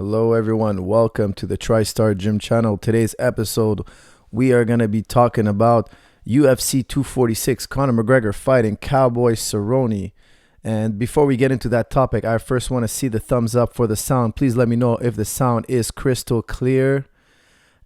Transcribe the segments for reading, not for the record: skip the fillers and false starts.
Hello, everyone. Welcome to the Tristar Gym channel. Today's episode, we are going to be talking about UFC 246, Conor McGregor fighting Cowboy Cerrone. And before we get into that topic, I first want to see the thumbs up for the sound. Please let me know if the sound is crystal clear.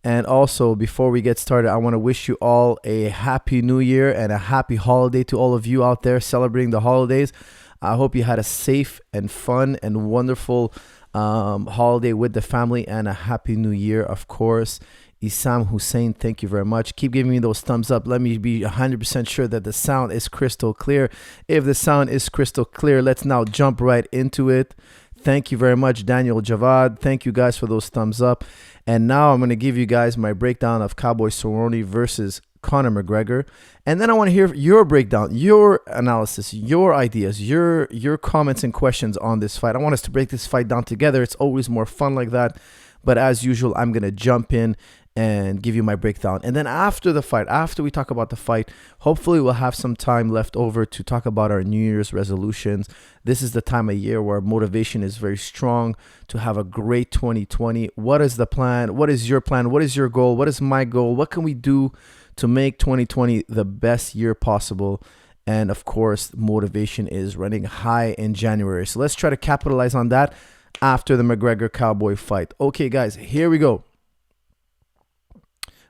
And also, before we get started, I want to wish you all a happy new year and a happy holiday to all of you out there celebrating the holidays. I hope you had a safe and fun and wonderful holiday with the family, and a happy new year, of course. Isam Hussein, thank you very much. Keep giving me those thumbs up. Let me be 100% sure that the sound is crystal clear. If the sound is crystal clear, let's now jump right into it. Thank you very much, Daniel Javad. Thank you guys for those thumbs up. And now I'm going to give you guys my breakdown of Cowboy Cerrone versus Conor McGregor. And then I want to hear your breakdown, your analysis, your ideas, your comments and questions on this fight. I want us to break this fight down together. It's always more fun like that. But as usual, I'm going to jump in and give you my breakdown. And then after the fight, after we talk about the fight, hopefully we'll have some time left over to talk about our New Year's resolutions. This is the time of year where motivation is very strong to have a great 2020. What is the plan? What is your plan? What is your goal? What is my goal? What can we do to make 2020 the best year possible? And of course, motivation is running high in January. So let's try to capitalize on that after the McGregor Cowboy fight. Okay, guys, here we go.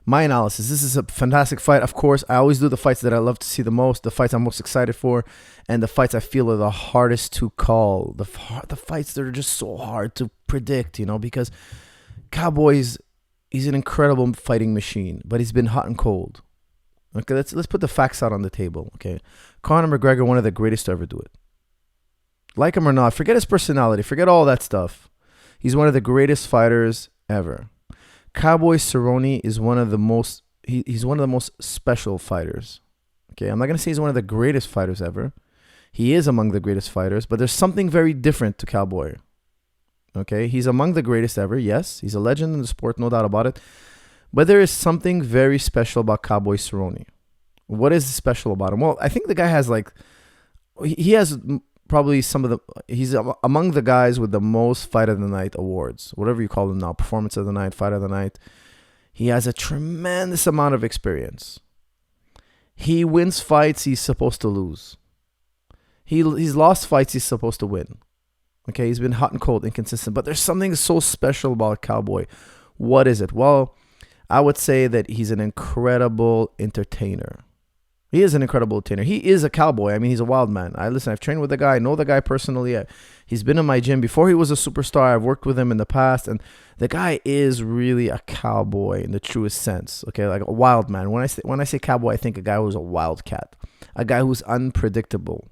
My analysis. This is a fantastic fight. Of course, I always do the fights that I love to see the most, the fights I'm most excited for, and the fights I feel are the hardest to call. The fights that are just so hard to predict, because Cowboy's, he's an incredible fighting machine, but he's been hot and cold. Okay, let's put the facts out on the table. Okay, Conor McGregor, one of the greatest to ever do it. Like him or not, forget his personality, forget all that stuff. He's one of the greatest fighters ever. Cowboy Cerrone is one of the most he's one of the most special fighters. Okay, I'm not going to say he's one of the greatest fighters ever. He is among the greatest fighters, but there's something very different to Cowboy. Okay, he's among the greatest ever. Yes, he's a legend in the sport, no doubt about it. But there is something very special about Cowboy Cerrone. What is special about him? Well, I think the guy has he has probably he's among the guys with the most fight of the night awards, whatever you call them now, performance of the night, fight of the night. He has a tremendous amount of experience. He wins fights he's supposed to lose. He's lost fights he's supposed to win. Okay, he's been hot and cold, inconsistent, but there's something so special about Cowboy. What is it? Well, I would say that he's an incredible entertainer. He is an incredible entertainer. He is a cowboy. I mean, he's a wild man. I've trained with the guy. I know the guy personally. He's been in my gym before he was a superstar. I've worked with him in the past. And the guy is really a cowboy in the truest sense. Okay, like a wild man. When I say cowboy, I think a guy who's a wildcat. A guy who's unpredictable.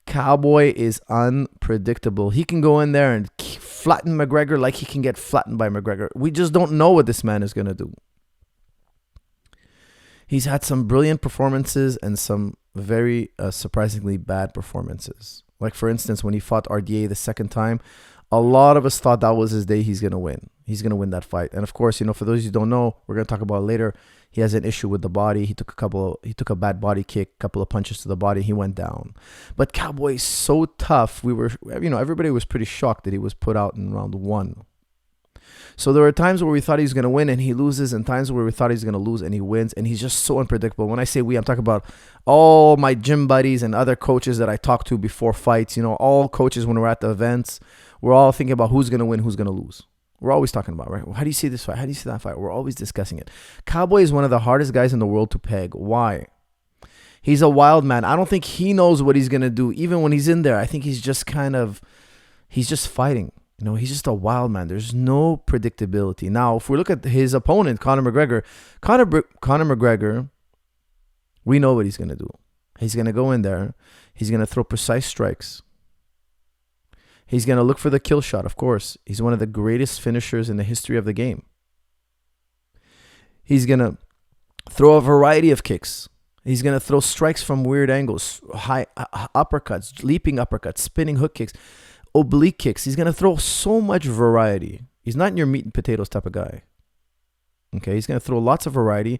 Cowboy is unpredictable. He can go in there and flatten McGregor like he can get flattened by McGregor. We just don't know what this man is going to do. He's had some brilliant performances and some very surprisingly bad performances. Like, for instance, when he fought RDA the second time, a lot of us thought that was his day. He's going to win. He's going to win that fight. And of course, for those who don't know, we're going to talk about it later. He has an issue with the body. He took a bad body kick, a couple of punches to the body. He went down. But Cowboy is so tough. Everybody was pretty shocked that he was put out in round 1. So there were times where we thought he was going to win and he loses, and times where we thought he's going to lose and he wins, and he's just so unpredictable. When I say we, I'm talking about all my gym buddies and other coaches that I talk to before fights. All coaches, when we're at the events, we're all thinking about who's going to win, who's going to lose. We're always talking about, right? How do you see this fight? How do you see that fight? We're always discussing it. Cowboy is one of the hardest guys in the world to peg. Why? He's a wild man. I don't think he knows what he's going to do. Even when he's in there, I think he's just fighting. He's just a wild man. There's no predictability. Now, if we look at his opponent, Conor McGregor, Conor McGregor, we know what he's going to do. He's going to go in there. He's going to throw precise strikes. He's going to look for the kill shot, of course. He's one of the greatest finishers in the history of the game. He's going to throw a variety of kicks. He's going to throw strikes from weird angles, high uppercuts, leaping uppercuts, spinning hook kicks, oblique kicks. He's going to throw so much variety. He's not your meat and potatoes type of guy. Okay, he's going to throw lots of variety.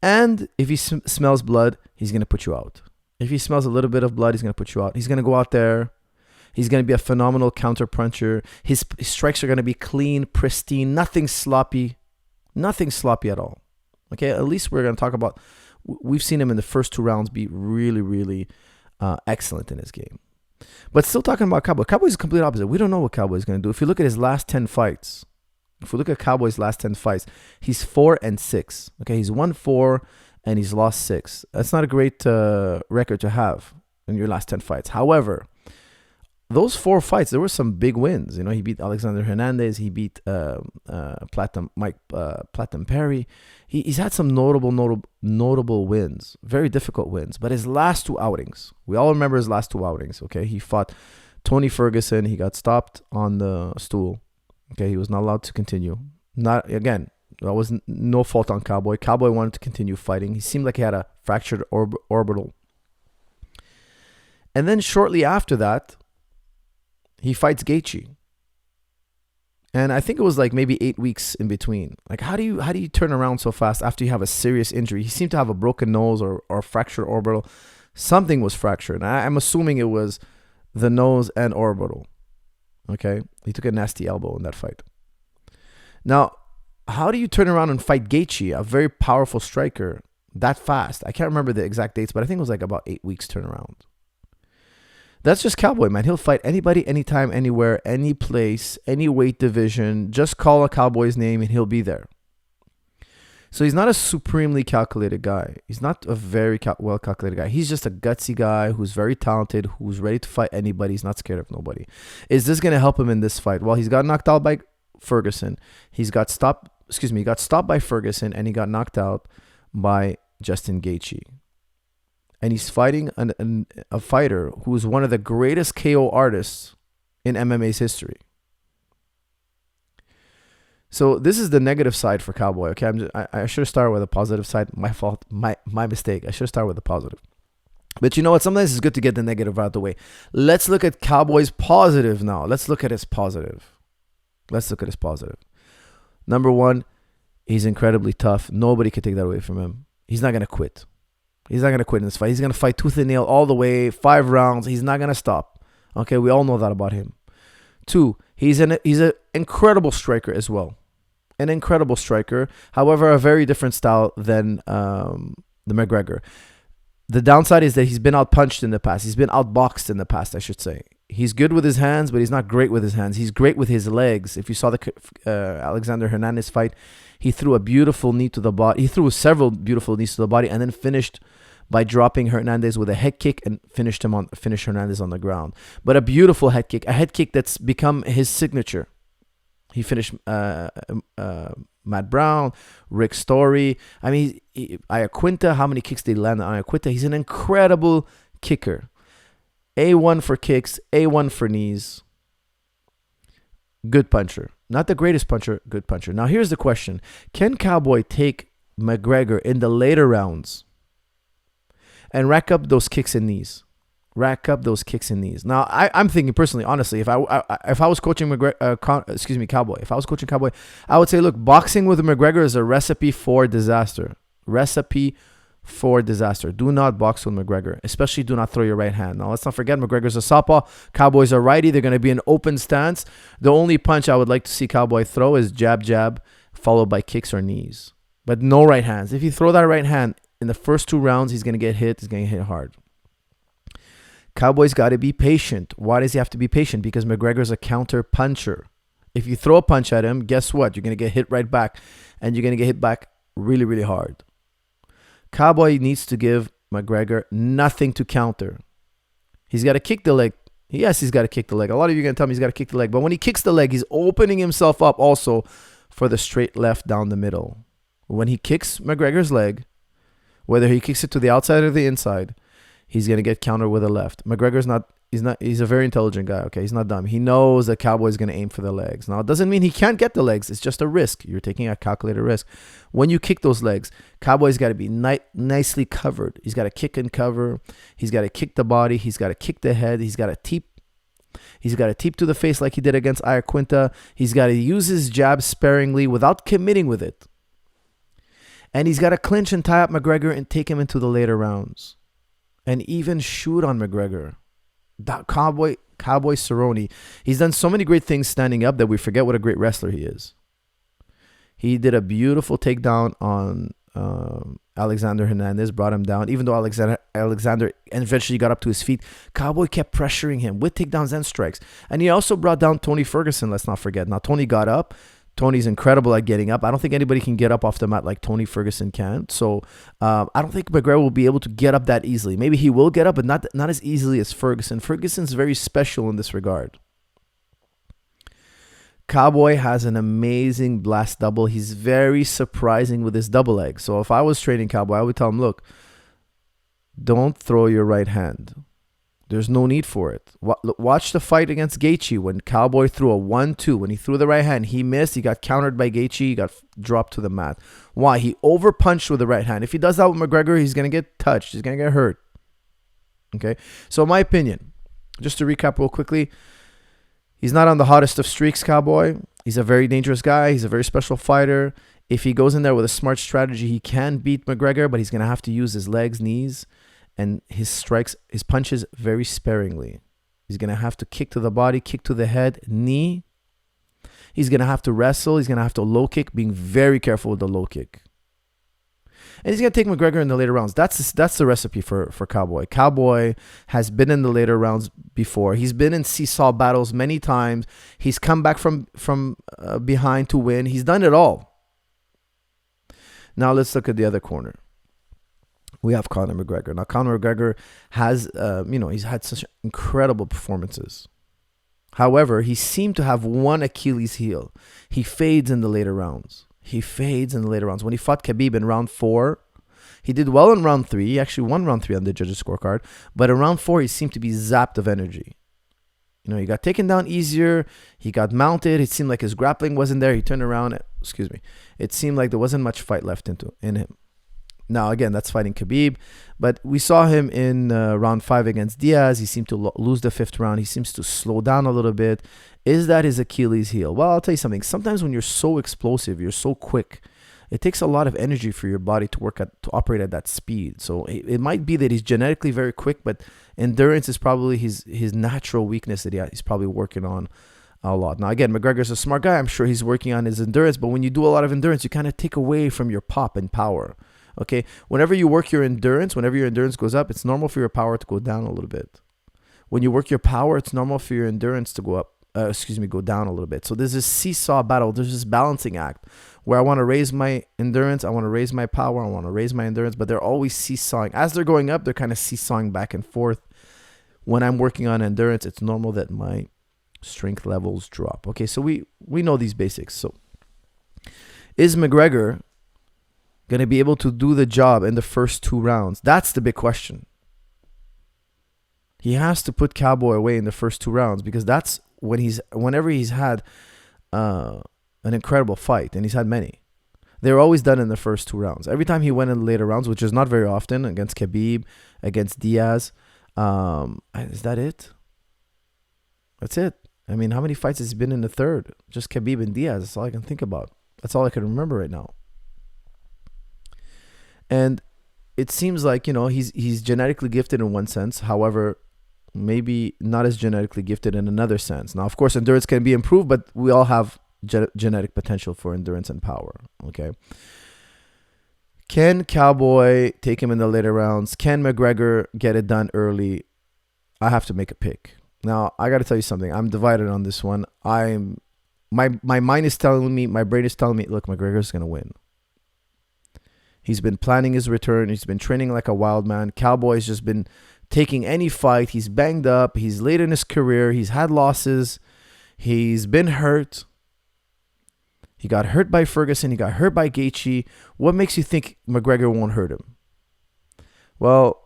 And if he smells blood, he's going to put you out. If he smells a little bit of blood, he's going to put you out. He's going to go out there. He's going to be a phenomenal counter puncher. His strikes are going to be clean, pristine, nothing sloppy at all. Okay, at least we're going to talk about, we've seen him in the first 2 rounds be really, really excellent in his game. But still talking about Cowboy. Cowboy's the complete opposite. We don't know what Cowboy's going to do. If you look at his last 10 fights, he's 4-6. Okay, he's 1-4 and he's lost 6. That's not a great record to have in your last 10 fights. However, those 4 fights, there were some big wins. You know, he beat Alexander Hernandez. He beat Platinum Perry. He's had some notable wins, very difficult wins. But his last 2 outings, we all remember his last 2 outings. Okay, he fought Tony Ferguson. He got stopped on the stool. Okay, he was not allowed to continue. That was no fault on Cowboy. Cowboy wanted to continue fighting. He seemed like he had a fractured orbital. And then shortly after that, he fights Gaethje. And I think it was like maybe 8 weeks in between. Like, how do you turn around so fast after you have a serious injury? He seemed to have a broken nose or fractured orbital. Something was fractured. I'm assuming it was the nose and orbital. Okay? He took a nasty elbow in that fight. Now, how do you turn around and fight Gaethje, a very powerful striker, that fast? I can't remember the exact dates, but I think it was like about 8 weeks turnaround. That's just Cowboy, man. He'll fight anybody, anytime, anywhere, any place, any weight division. Just call a Cowboy's name and he'll be there. So he's not a supremely calculated guy. He's not a very well-calculated guy. He's just a gutsy guy who's very talented, who's ready to fight anybody. He's not scared of nobody. Is this going to help him in this fight? Well, he's got knocked out by Ferguson. He got stopped by Ferguson, and he got knocked out by Justin Gaethje. And he's fighting a fighter who is one of the greatest KO artists in MMA's history. So this is the negative side for Cowboy. Okay, I should have started with a positive side. My fault. My mistake. I should have started with the positive. But you know what? Sometimes it's good to get the negative out of the way. Let's look at Cowboy's positive now. Let's look at his positive. Number 1, he's incredibly tough. Nobody can take that away from him. He's not going to quit. He's not going to quit in this fight. He's going to fight tooth and nail all the way, 5 rounds. He's not going to stop. Okay, we all know that about him. 2, he's an incredible striker as well. An incredible striker. However, a very different style than the McGregor. The downside is that he's been outpunched in the past. He's been outboxed in the past, I should say. He's good with his hands, but he's not great with his hands. He's great with his legs. If you saw the Alexander Hernandez fight, he threw a beautiful knee to the body. He threw several beautiful knees to the body and then finished by dropping Hernandez with a head kick and finished Hernandez on the ground. But a beautiful head kick, a head kick that's become his signature. He finished Matt Brown, Rick Story. I mean, Iaquinta, how many kicks did he land on Iaquinta? He's an incredible kicker. A1 for kicks, A1 for knees. Good puncher. Not the greatest puncher, good puncher. Now here's the question. Can Cowboy take McGregor in the later rounds and rack up those kicks and knees? Now I'm thinking personally, honestly, if I was coaching Cowboy, if I was coaching Cowboy, I would say, look, boxing with McGregor is a recipe for disaster. Do not box with McGregor, especially do not throw your right hand. Now, let's not forget, McGregor's a southpaw. Cowboy's a righty. They're going to be in open stance. The only punch I would like to see Cowboy throw is jab, followed by kicks or knees. But no right hands. If you throw that right hand in the first 2 rounds, he's going to get hit. He's going to hit hard. Cowboy's got to be patient. Why does he have to be patient? Because McGregor's a counter puncher. If you throw a punch at him, guess what? You're going to get hit right back. And you're going to get hit back really, really hard. Cowboy needs to give McGregor nothing to counter. He's got to kick the leg. Yes, he's got to kick the leg. A lot of you are going to tell me he's got to kick the leg. But when he kicks the leg, he's opening himself up also for the straight left down the middle. When he kicks McGregor's leg, whether he kicks it to the outside or the inside, he's going to get countered with a left. He's a very intelligent guy, okay? He's not dumb. He knows that Cowboy's going to aim for the legs. Now, it doesn't mean he can't get the legs. It's just a risk. You're taking a calculated risk. When you kick those legs, Cowboy's got to be nicely covered. He's got to kick and cover. He's got to kick the body. He's got to kick the head. He's got to teep to the face like he did against Iaquinta. He's got to use his jab sparingly without committing with it. And he's got to clinch and tie up McGregor and take him into the later rounds. And even shoot on McGregor. Cowboy Cowboy Cerrone. He's done so many great things standing up that we forget what a great wrestler he is. He did a beautiful takedown on Alexander Hernandez, brought him down. Even though Alexander eventually got up to his feet, Cowboy kept pressuring him with takedowns and strikes. And he also brought down Tony Ferguson, let's not forget. Now, Tony got up. Tony's incredible at getting up. I don't think anybody can get up off the mat like Tony Ferguson can. So I don't think McGregor will be able to get up that easily. Maybe he will get up, but not as easily as Ferguson. Ferguson's very special in this regard. Cowboy has an amazing blast double. He's very surprising with his double leg. So if I was training Cowboy, I would tell him, look, don't throw your right hand. There's no need for it. Watch the fight against Gaethje when Cowboy threw a 1-2. When he threw the right hand, he missed. He got countered by Gaethje. He got dropped to the mat. Why? He overpunched with the right hand. If he does that with McGregor, he's going to get touched. He's going to get hurt. Okay? So in my opinion, just to recap real quickly, he's not on the hottest of streaks, Cowboy. He's a very dangerous guy. He's a very special fighter. If he goes in there with a smart strategy, he can beat McGregor, but he's going to have to use his legs, knees, and his strikes, his punches very sparingly. He's going to have to kick to the body, kick to the head, knee. He's going to have to wrestle. He's going to have to low kick, being very careful with the low kick. And he's going to take McGregor in the later rounds. That's the recipe for Cowboy. Cowboy has been in the later rounds before. He's been in seesaw battles many times. He's come back from behind to win. He's done it all. Now let's look at the other corner. We have Conor McGregor. Now Conor McGregor has, he's had such incredible performances. However, he seemed to have one Achilles heel. He fades in the later rounds. When he fought Khabib in round 4, he did well in round 3. He actually won round 3 on the judges' scorecard. But in round 4, he seemed to be zapped of energy. He got taken down easier. He got mounted. It seemed like his grappling wasn't there. He turned around. It seemed like there wasn't much fight left in him. Now, again, that's fighting Khabib. But we saw him in round 5 against Diaz. He seemed to lose the 5th round. He seems to slow down a little bit. Is that his Achilles heel? Well, I'll tell you something. Sometimes when you're so explosive, you're so quick, it takes a lot of energy for your body to operate at that speed. So it might be that he's genetically very quick, but endurance is probably his natural weakness that he's probably working on a lot. Now, again, McGregor's a smart guy. I'm sure he's working on his endurance. But when you do a lot of endurance, you kind of take away from your pop and power. Okay, whenever you work your endurance, whenever your endurance goes up, it's normal for your power to go down a little bit. When you work your power, it's normal for your endurance to go down a little bit. So there's this seesaw battle. There's this balancing act where I want to raise my endurance, I want to raise my power, I want to raise my endurance, but they're always seesawing. As they're going up, they're kind of seesawing back and forth. When I'm working on endurance, it's normal that my strength levels drop. Okay, so we know these basics. So is McGregor going to be able to do the job in the first 2 rounds? That's the big question. He has to put Cowboy away in the first 2 rounds, because that's whenever he's had an incredible fight, and he's had many, they're always done in the first 2 rounds. Every time he went in the later rounds, which is not very often, against Khabib, against Diaz, is that it? That's it. I mean, how many fights has he been in the third? Just Khabib and Diaz. That's all I can think about. That's all I can remember right now. And it seems like, he's genetically gifted in one sense. However, maybe not as genetically gifted in another sense. Now, of course, endurance can be improved, but we all have genetic potential for endurance and power. Okay. Can Cowboy take him in the later rounds? Can McGregor get it done early? I have to make a pick. Now, I got to tell you something. I'm divided on this one. My mind is telling me, my brain is telling me, look, McGregor's going to win. He's been planning his return. He's been training like a wild man. Cowboy's just been taking any fight. He's banged up. He's late in his career. He's had losses. He's been hurt. He got hurt by Ferguson. He got hurt by Gaethje. What makes you think McGregor won't hurt him? Well,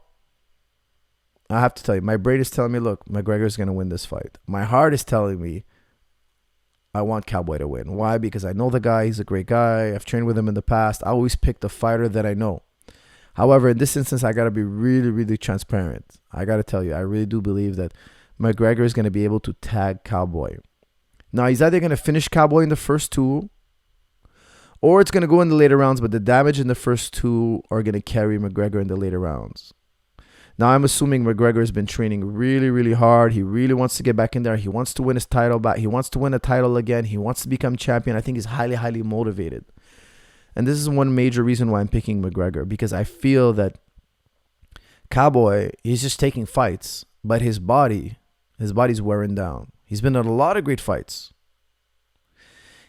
I have to tell you, my brain is telling me, look, McGregor's going to win this fight. My heart is telling me I want Cowboy to win. Why? Because I know the guy. He's a great guy. I've trained with him in the past. I always pick the fighter that I know. However, in this instance, I got to be really, really transparent. I got to tell you, I really do believe that McGregor is going to be able to tag Cowboy. Now, he's either going to finish Cowboy in the first 2, or it's going to go in the later rounds, but the damage in the first 2 are going to carry McGregor in the later rounds. Now, I'm assuming McGregor has been training really, really hard. He really wants to get back in there. He wants to win his title back. He wants to win a title again. He wants to become champion. I think he's highly, highly motivated. And this is one major reason why I'm picking McGregor, because I feel that Cowboy, he's just taking fights, but his body's wearing down. He's been in a lot of great fights.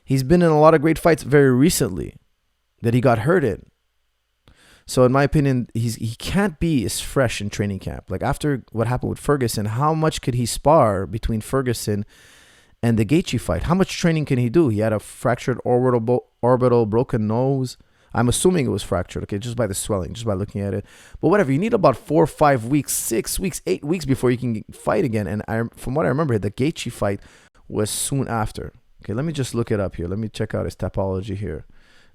He's been in a lot of great fights very recently that he got hurt in. So in my opinion, he can't be as fresh in training camp. Like after what happened with Ferguson, how much could he spar between Ferguson and the Gaethje fight? How much training can he do? He had a fractured orbital broken nose. I'm assuming it was fractured, okay, just by the swelling, just by looking at it. But whatever, you need about 4 or 5 weeks, 6 weeks, 8 weeks before you can fight again. And from what I remember, the Gaethje fight was soon after. Okay, let me just look it up here. Let me check out his topology here.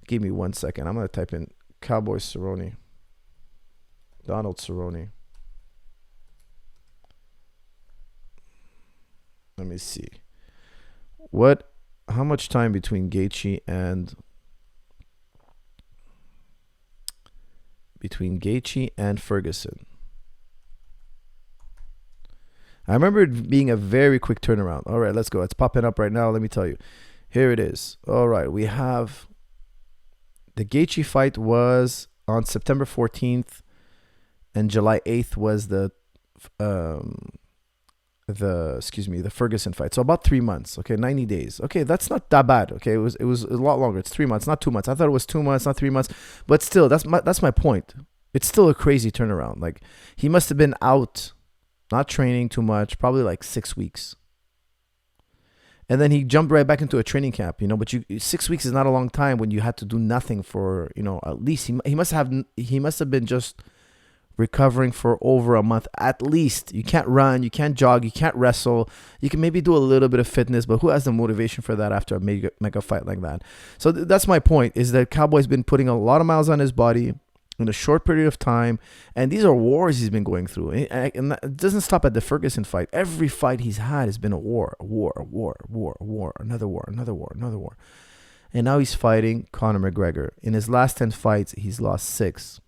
Give me 1 second. I'm going to type in Cowboy Cerrone. Donald Cerrone. Let me see. How much time between Gaethje and Ferguson? I remember it being a very quick turnaround. All right, let's go. It's popping up right now. Let me tell you. Here it is. All right, we have the Gaethje fight was on September 14th, and July 8th was the Ferguson fight. So about 3 months. Okay, 90 days. Okay, that's not that bad. Okay, it was a lot longer. It's 3 months, not 2 months. I thought it was 2 months, not 3 months. But still, that's my point. It's still a crazy turnaround. Like he must have been out, not training too much, probably like 6 weeks. And then he jumped right back into a training camp, but 6 weeks is not a long time when you had to do nothing for, at least he must have been just recovering for over a month at least. You can't run, you can't jog, you can't wrestle. You can maybe do a little bit of fitness, but who has the motivation for that after a mega fight like that? So that's my point, is that Cowboy's been putting a lot of miles on his body in a short period of time, and these are wars he's been going through, and it doesn't stop at the Ferguson fight. Every fight he's had has been a war, another war, and now he's fighting Conor McGregor. In his last 10 fights, he's lost 6,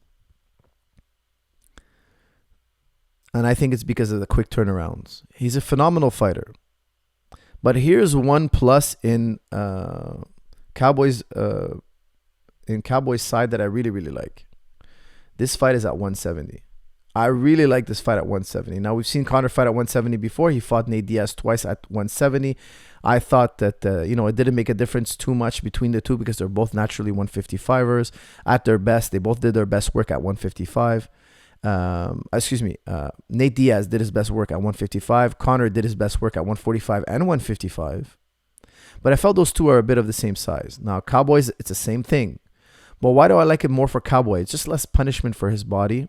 and I think it's because of the quick turnarounds. He's a phenomenal fighter, but here's one plus in Cowboys' side that I really, really like. This fight is at 170. I really like this fight at 170. Now, we've seen Conor fight at 170 before. He fought Nate Diaz twice at 170. I thought that, it didn't make a difference too much between the two because they're both naturally 155ers. At their best, they both did their best work at 155. Nate Diaz did his best work at 155. Conor did his best work at 145 and 155. But I felt those two are a bit of the same size. Now, Cowboys, it's the same thing. But why do I like it more for Cowboy? It's just less punishment for his body.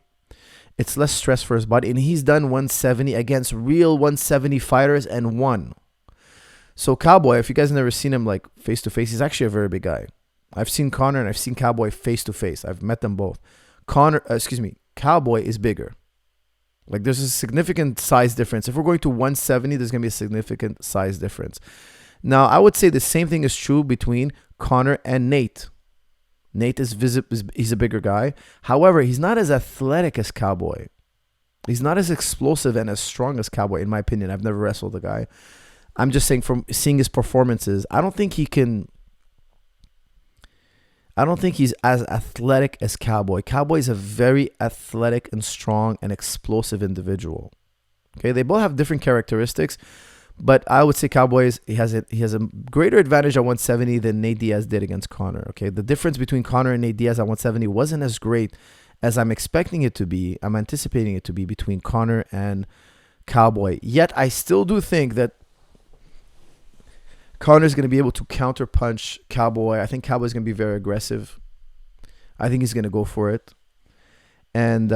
It's less stress for his body. And he's done 170 against real 170 fighters and won. So Cowboy, if you guys have never seen him like face to face, he's actually a very big guy. I've seen Conor and I've seen Cowboy face to face. I've met them both. Cowboy is bigger. Like there's a significant size difference. If we're going to 170, there's going to be a significant size difference. Now, I would say the same thing is true between Conor and Nate. Nate he's a bigger guy. However, he's not as athletic as Cowboy. He's not as explosive and as strong as Cowboy, in my opinion. I've never wrestled the guy. I'm just saying from seeing his performances, I don't think he's as athletic as Cowboy. Cowboy is a very athletic and strong and explosive individual. Okay, they both have different characteristics. But I would say Cowboys, he has a greater advantage at 170 than Nate Diaz did against Conor. Okay, the difference between Conor and Nate Diaz at 170 wasn't as great as I'm expecting it to be. I'm anticipating it to be between Conor and Cowboy. Yet I still do think that Conor's going to be able to counterpunch Cowboy. I think Cowboy's going to be very aggressive. I think he's going to go for it. And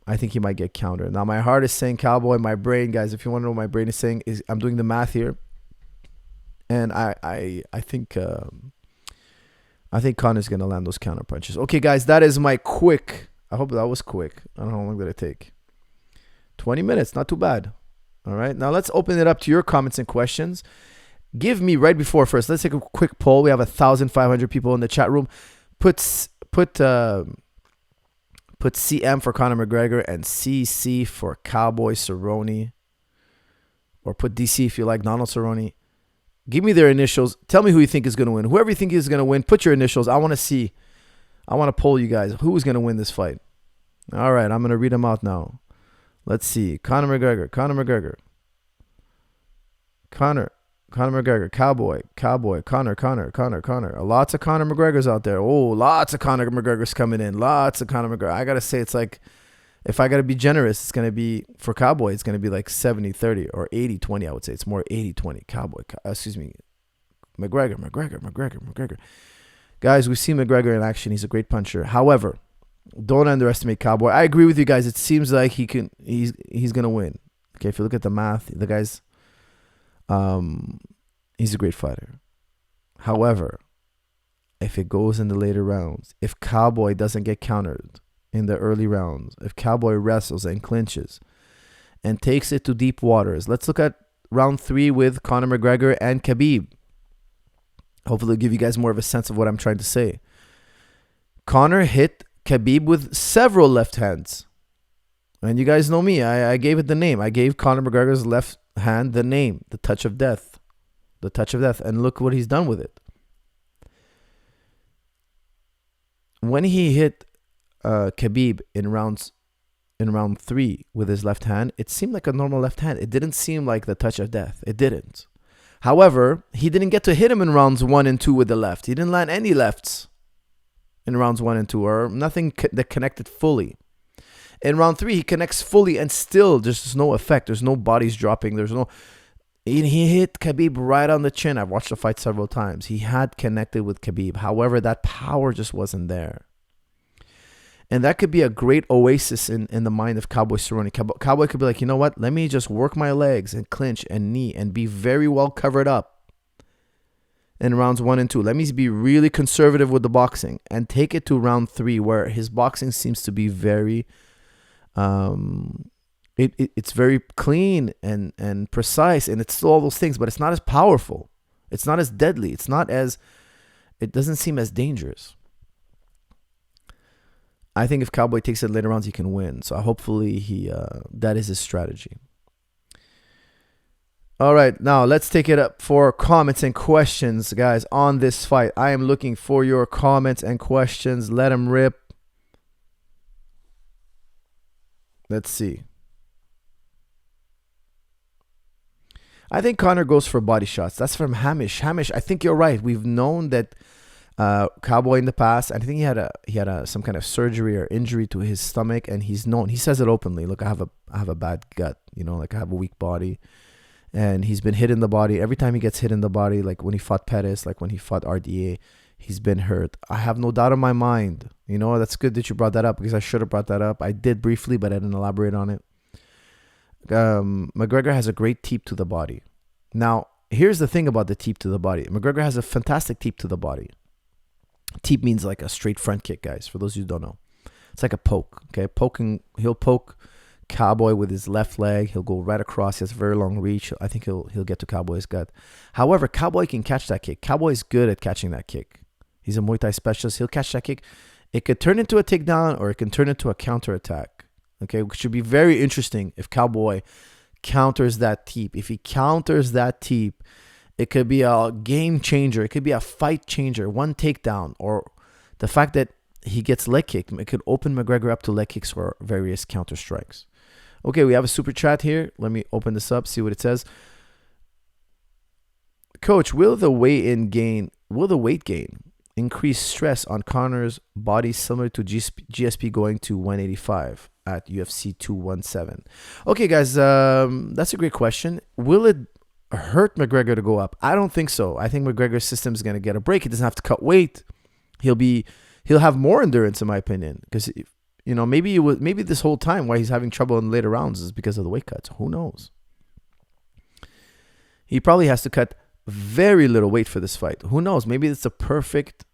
I think he might get countered. Now, my heart is saying Cowboy. My brain, guys, if you want to know what my brain is saying, is I'm doing the math here. And I think Conor's going to land those counter punches. Okay, guys, that is my quick. I hope that was quick. I don't know how long did it take. 20 minutes, not too bad. All right, now let's open it up to your comments and questions. Give me right before first. Let's take a quick poll. We have 1,500 people in the chat room. Put Put CM for Conor McGregor and CC for Cowboy Cerrone. Or put DC if you like Donald Cerrone. Give me their initials. Tell me who you think is going to win. Whoever you think is going to win, put your initials. I want to see. I want to poll you guys. Who is going to win this fight? All right, I'm going to read them out now. Let's see. Conor McGregor. Conor McGregor. Conor McGregor. Cowboy. Conor. Lots of Conor McGregors out there. Oh, lots of Conor McGregors coming in. Lots of Conor McGregor. I got to say, it's like, if I got to be generous, it's going to be, for Cowboy, it's going to be like 70-30 or 80-20, I would say. It's more 80-20. McGregor. Guys, we've seen McGregor in action. He's a great puncher. However, don't underestimate Cowboy. I agree with you guys. It seems like he's going to win. Okay, if you look at the math, the guy's, he's a great fighter. However, if it goes in the later rounds, if Cowboy doesn't get countered in the early rounds, if Cowboy wrestles and clinches and takes it to deep waters, let's look at round 3 with Conor McGregor and Khabib. Hopefully it'll give you guys more of a sense of what I'm trying to say. Conor hit Khabib with several left hands. And you guys know me. I gave it the name. I gave Conor McGregor's left hand the name, the touch of death. The touch of death. And look what he's done with it. When he hit Khabib in round 3 with his left hand, it seemed like a normal left hand. It didn't seem like the touch of death. It didn't. However, he didn't get to hit him in rounds 1 and 2 with the left. He didn't land any lefts in rounds 1 and 2, or nothing that connected fully. In round 3, he connects fully and still there's no effect. There's no bodies dropping. He hit Khabib right on the chin. I've watched the fight several times. He had connected with Khabib. However, that power just wasn't there. And that could be a great oasis in the mind of Cowboy Cerrone. Cowboy could be like, you know what? Let me just work my legs and clinch and knee and be very well covered up in rounds 1 and 2. Let me be really conservative with the boxing and take it to round 3 where his boxing seems to be very, it's very clean and precise, and it's still all those things, but it's not as powerful. It's not as deadly. It doesn't seem as dangerous. I think if Cowboy takes it later rounds, he can win. So hopefully that is his strategy. All right, now let's take it up for comments and questions, guys, on this fight. I am looking for your comments and questions. Let them rip. Let's see. I think Conor goes for body shots. That's from Hamish. Hamish, I think you're right. We've known that Cowboy in the past, I think he had some kind of surgery or injury to his stomach, and he says it openly. Look, I have a bad gut, like I have a weak body, and he's been hit in the body. Every time he gets hit in the body, like when he fought Pettis, like when he fought RDA, he's been hurt. I have no doubt in my mind. That's good that you brought that up, because I should have brought that up. I did briefly, but I didn't elaborate on it. McGregor has a great teep to the body. Now, here's the thing about the teep to the body. McGregor has a fantastic teep to the body. Teep means like a straight front kick, guys, for those of you who don't know. It's like a poke, okay? He'll poke Cowboy with his left leg. He'll go right across. He has a very long reach. I think he'll get to Cowboy's gut. However, Cowboy can catch that kick. Cowboy's good at catching that kick. He's a Muay Thai specialist. He'll catch that kick. It could turn into a takedown, or it can turn into a counterattack, okay? Which should be very interesting if Cowboy counters that teep. If he counters that teep, it could be a game changer. It could be a fight changer. One takedown, or the fact that he gets leg kicked, it could open McGregor up to leg kicks or various counter strikes. Okay, we have a super chat here. Let me open this up, see what it says. Coach, will the weight gain increase stress on Conor's body similar to GSP going to 185 at UFC 217? Okay, guys, that's a great question. Will it hurt McGregor to go up? I don't think so. I think McGregor's system is going to get a break. He doesn't have to cut weight. He'll have more endurance, in my opinion, because maybe this whole time why he's having trouble in later rounds is because of the weight cuts. Who knows? He probably has to cut very little weight for this fight. Who knows? Maybe it's a perfect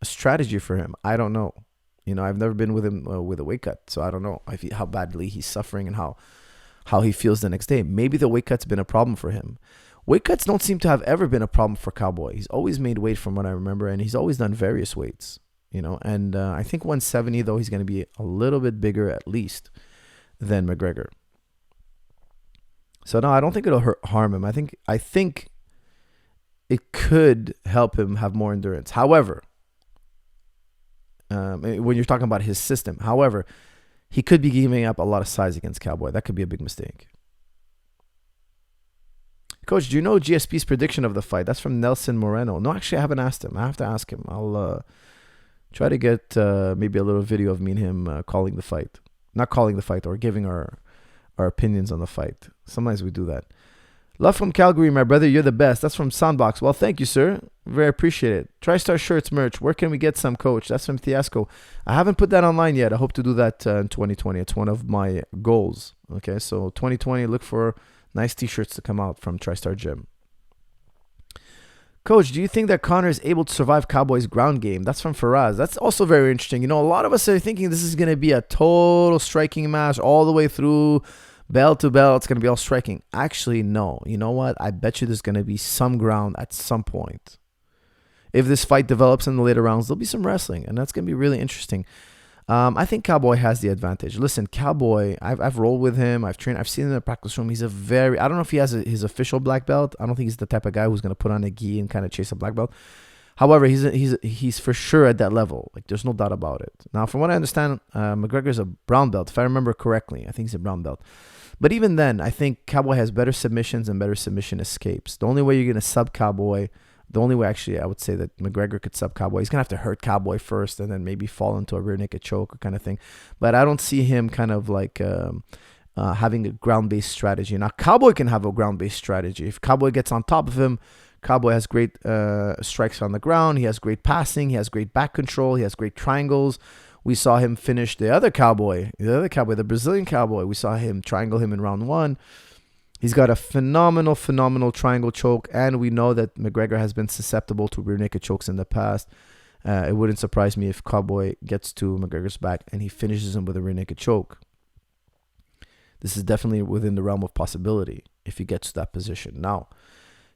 strategy for him. I don't know. I've never been with him with a weight cut, so I don't know how badly he's suffering and how he feels the next day. Maybe the weight cut's been a problem for him. Weight cuts don't seem to have ever been a problem for Cowboy. He's always made weight from what I remember, and he's always done various weights. And I think 170 though he's going to be a little bit bigger at least than McGregor. So no, I don't think it'll harm him. I think it could help him have more endurance. However, when you're talking about his system, however, he could be giving up a lot of size against Cowboy. That could be a big mistake. Coach, do you know GSP's prediction of the fight? That's from Nelson Moreno. No, actually, I haven't asked him. I have to ask him. I'll try to get maybe a little video of me and him calling the fight. Not calling the fight, or giving our opinions on the fight. Sometimes we do that. Love from Calgary, my brother. You're the best. That's from Soundbox. Well, thank you, sir. Very appreciate it. Tristar shirts merch. Where can we get some, Coach? That's from Fiasco. I haven't put that online yet. I hope to do that in 2020. It's one of my goals. Okay, so 2020, look for nice t-shirts to come out from Tristar Gym. Coach, do you think that Conor is able to survive Cowboy's ground game? That's from Faraz. That's also very interesting. A lot of us are thinking this is going to be a total striking match all the way through, bell to bell. It's going to be all striking. Actually, no. You know what? I bet you there's going to be some ground at some point. If this fight develops in the later rounds, there'll be some wrestling, and that's going to be really interesting. I think Cowboy has the advantage. Listen, Cowboy, I've rolled with him. I've trained. I've seen him in the practice room. He's I don't know if he has his official black belt. I don't think he's the type of guy who's going to put on a gi and kind of chase a black belt. However, he's for sure at that level. Like, there's no doubt about it. Now, from what I understand, McGregor's a brown belt. If I remember correctly, I think he's a brown belt. But even then, I think Cowboy has better submissions and better submission escapes. The only way you're going to sub Cowboy, the only way actually I would say that McGregor could sub Cowboy, he's going to have to hurt Cowboy first and then maybe fall into a rear naked choke kind of thing. But I don't see him kind of like having a ground-based strategy. Now, Cowboy can have a ground-based strategy. If Cowboy gets on top of him, Cowboy has great strikes on the ground. He has great passing. He has great back control. He has great triangles. We saw him finish the Brazilian Cowboy. We saw him triangle him in round 1. He's got a phenomenal triangle choke, and we know that McGregor has been susceptible to rear naked chokes in the past. It wouldn't surprise me if Cowboy gets to McGregor's back and he finishes him with a rear naked choke. This is definitely within the realm of possibility if he gets to that position. Now,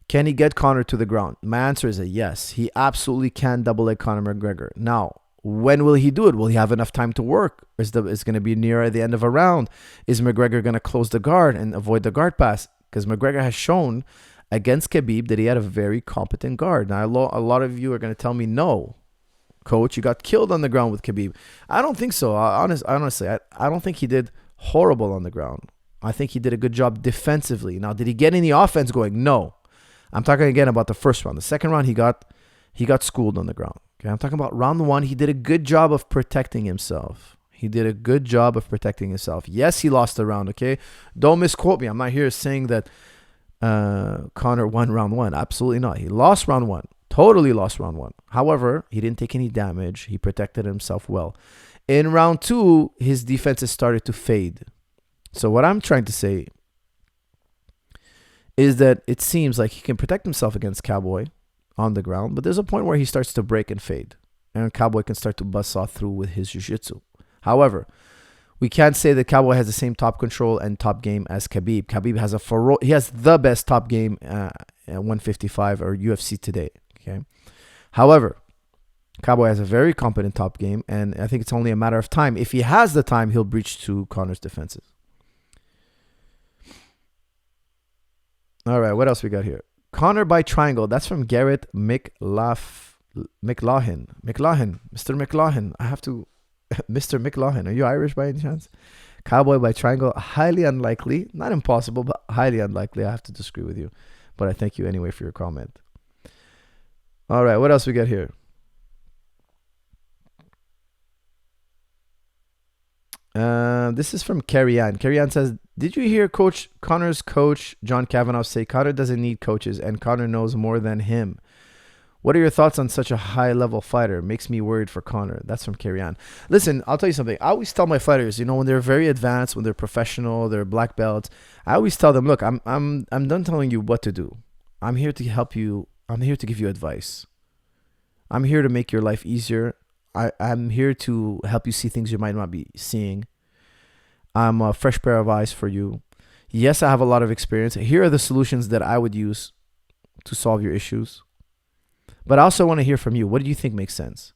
can he get Conor to the ground? My answer is a yes. He absolutely can double leg Conor McGregor. Now, when will he do it? Will he have enough time to work? Is going to be near the end of a round? Is McGregor going to close the guard and avoid the guard pass? Because McGregor has shown against Khabib that he had a very competent guard. Now, a lot of you are going to tell me, no, Coach, you got killed on the ground with Khabib. I don't think so. Honestly, I don't think he did horrible on the ground. I think he did a good job defensively. Now, did he get any offense going? No. I'm talking again about the first round. The second round, he got schooled on the ground. Okay, I'm talking about round 1. He did a good job of protecting himself. Yes, he lost the round, okay? Don't misquote me. I'm not here saying that Conor won round 1. Absolutely not. He lost round 1. Totally lost round 1. However, he didn't take any damage. He protected himself well. In round 2, his defenses started to fade. So what I'm trying to say is that it seems like he can protect himself against Cowboy on the ground, but there's a point where he starts to break and fade, and Cowboy can start to buzzsaw through with his jiu-jitsu. However, we can't say that Cowboy has the same top control and top game as Khabib. Khabib has he has the best top game at 155 or UFC today. Okay, however, Cowboy has a very competent top game, and I think it's only a matter of time. If he has the time, he'll breach to Conor's defenses. All right, what else we got here? Conor by triangle. That's from Garrett McLaughlin. Mr. McLaughlin. I have to... Mr. McLaughlin. Are you Irish by any chance? Cowboy by triangle. Highly unlikely. Not impossible, but highly unlikely. I have to disagree with you. But I thank you anyway for your comment. All right, what else we got here? This is from Carrie Ann. Carrie Ann says, did you hear Conor's coach, John Kavanagh, say Conor doesn't need coaches and Conor knows more than him? What are your thoughts on such a high-level fighter? Makes me worried for Conor. That's from Carrie Ann. Listen, I'll tell you something. I always tell my fighters, when they're very advanced, when they're professional, they're black belts, I always tell them, look, I'm done telling you what to do. I'm here to help you. I'm here to give you advice. I'm here to make your life easier. I'm here to help you see things you might not be seeing. I'm a fresh pair of eyes for you. Yes, I have a lot of experience. Here are the solutions that I would use to solve your issues. But I also want to hear from you. What do you think makes sense?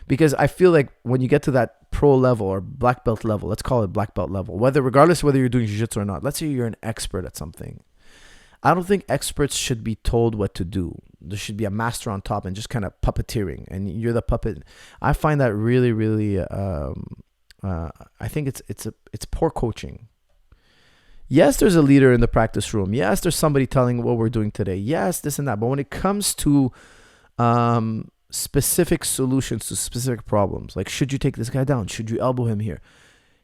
Because I feel like when you get to that pro level or black belt level, let's call it black belt level, regardless whether you're doing jiu-jitsu or not, let's say you're an expert at something. I don't think experts should be told what to do. There should be a master on top and just kind of puppeteering, and you're the puppet. I find that really, really. I think it's poor coaching. Yes, there's a leader in the practice room. Yes, there's somebody telling what we're doing today. Yes, this and that. But when it comes to specific solutions to specific problems, like should you take this guy down? Should you elbow him here?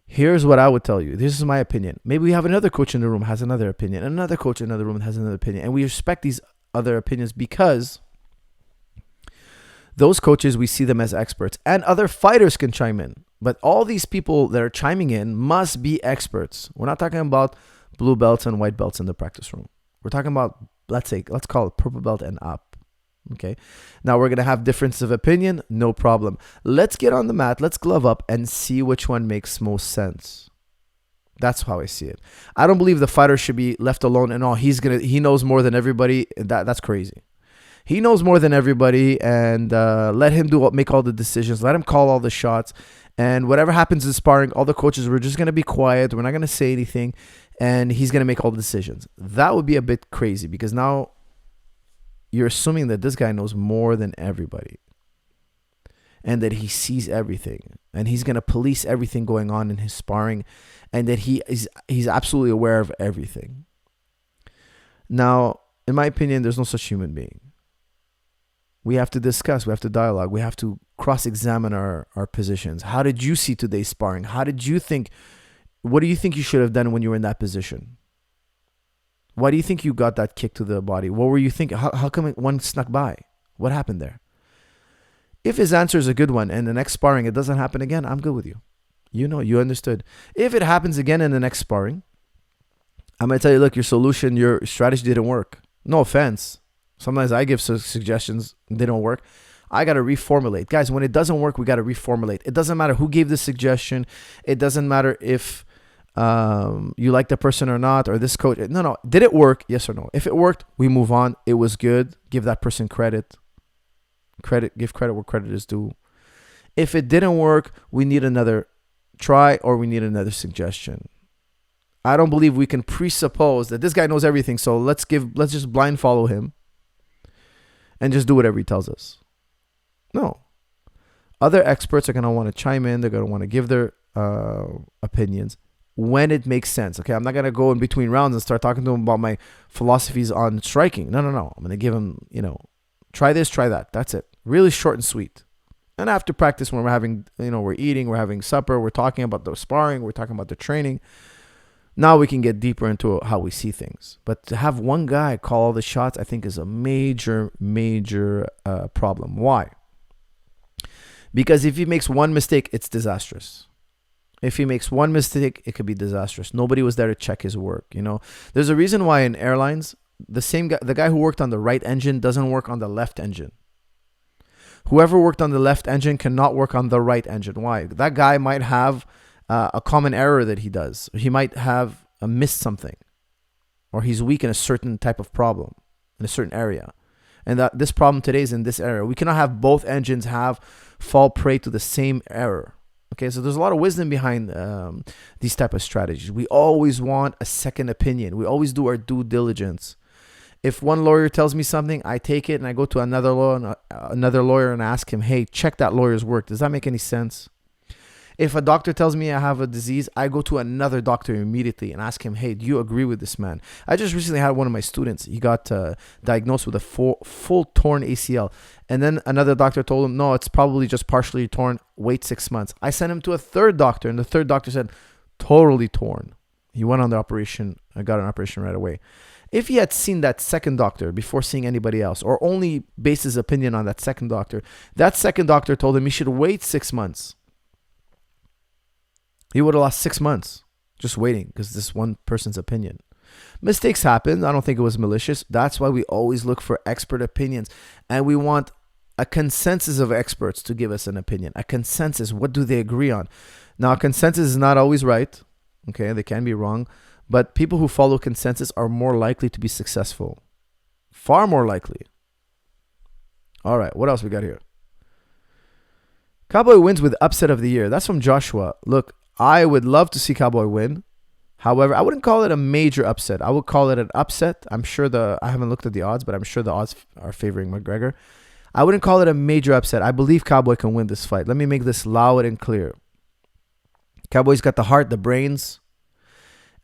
Here's what I would tell you. This is my opinion. Maybe we have another coach in the room has another opinion. Another coach in another room has another opinion. And we respect these other opinions because those coaches, we see them as experts. And other fighters can chime in. But all these people that are chiming in must be experts. We're not talking about blue belts and white belts in the practice room. We're talking about, let's call it purple belt and up. Okay. Now we're going to have differences of opinion. No problem. Let's get on the mat. Let's glove up and see which one makes most sense. That's how I see it. I don't believe the fighter should be left alone and he knows more than everybody. That's crazy. He knows more than everybody, and let him make all the decisions. Let him call all the shots. And whatever happens in sparring, all the coaches, we're just going to be quiet. We're not going to say anything. And he's going to make all the decisions. That would be a bit crazy because now you're assuming that this guy knows more than everybody and that he sees everything and he's going to police everything going on in his sparring and that he's absolutely aware of everything. Now, in my opinion, there's no such human being. We have to discuss, we have to dialogue, we have to cross-examine our positions. How did you see today's sparring? What do you think you should have done when you were in that position? Why do you think you got that kick to the body? What were you thinking? How come one snuck by? What happened there? If his answer is a good one and the next sparring it doesn't happen again, I'm good with you. You understood. If it happens again in the next sparring, I'm going to tell you, look, your strategy didn't work. No offense. Sometimes I give suggestions, they don't work. I got to reformulate. Guys, when it doesn't work, we got to reformulate. It doesn't matter who gave the suggestion. It doesn't matter if you like the person or not, or this coach. No. Did it work? Yes or no? If it worked, we move on. It was good. Give that person credit. Give credit where credit is due. If it didn't work, we need another try or we need another suggestion. I don't believe we can presuppose that this guy knows everything. So let's just blind follow him and just do whatever he tells us. No. Other experts are going to want to chime in. They're going to want to give their opinions when it makes sense. Okay, I'm not going to go in between rounds and start talking to them about my philosophies on striking. No. I'm going to give them, try this, try that. That's it. Really short and sweet. And after practice, when we're having, we're eating, we're having supper, we're talking about the sparring, we're talking about the training. Now we can get deeper into how we see things. But to have one guy call all the shots, I think is a major, major problem. Why? Because if he makes one mistake, it's disastrous. If he makes one mistake, it could be disastrous. Nobody was there to check his work. There's a reason why in airlines, the guy who worked on the right engine doesn't work on the left engine. Whoever worked on the left engine cannot work on the right engine. Why? That guy might have a common error that he does. He might have missed something, or he's weak in a certain type of problem in a certain area. And that this problem today is in this area. We cannot have both engines fall prey to the same error. Okay, so there's a lot of wisdom behind these type of strategies. We always want a second opinion. We always do our due diligence. If one lawyer tells me something, I take it and I go to another lawyer and ask him, hey, check that lawyer's work. Does that make any sense? If a doctor tells me I have a disease, I go to another doctor immediately and ask him, hey, do you agree with this man? I just recently had one of my students. He got diagnosed with a full torn ACL. And then another doctor told him, no, it's probably just partially torn. Wait 6 months. I sent him to a third doctor, and the third doctor said, totally torn. He went on the operation. I got an operation right away. If he had seen that second doctor before seeing anybody else, or only based his opinion on that second doctor told him he should wait 6 months. He would have lost 6 months just waiting because this one person's opinion. Mistakes happen. I don't think it was malicious. That's why we always look for expert opinions. And we want a consensus of experts to give us an opinion. A consensus. What do they agree on? Now, a consensus is not always right. Okay, they can be wrong. But people who follow consensus are more likely to be successful. Far more likely. All right, what else we got here? Cowboy wins with upset of the year. That's from Joshua. Look, I would love to see Cowboy win. However, I wouldn't call it a major upset. I would call it an upset. I'm sure I haven't looked at the odds, but I'm sure the odds are favoring McGregor. I wouldn't call it a major upset. I believe Cowboy can win this fight. Let me make this loud and clear. Cowboy's got the heart, the brains.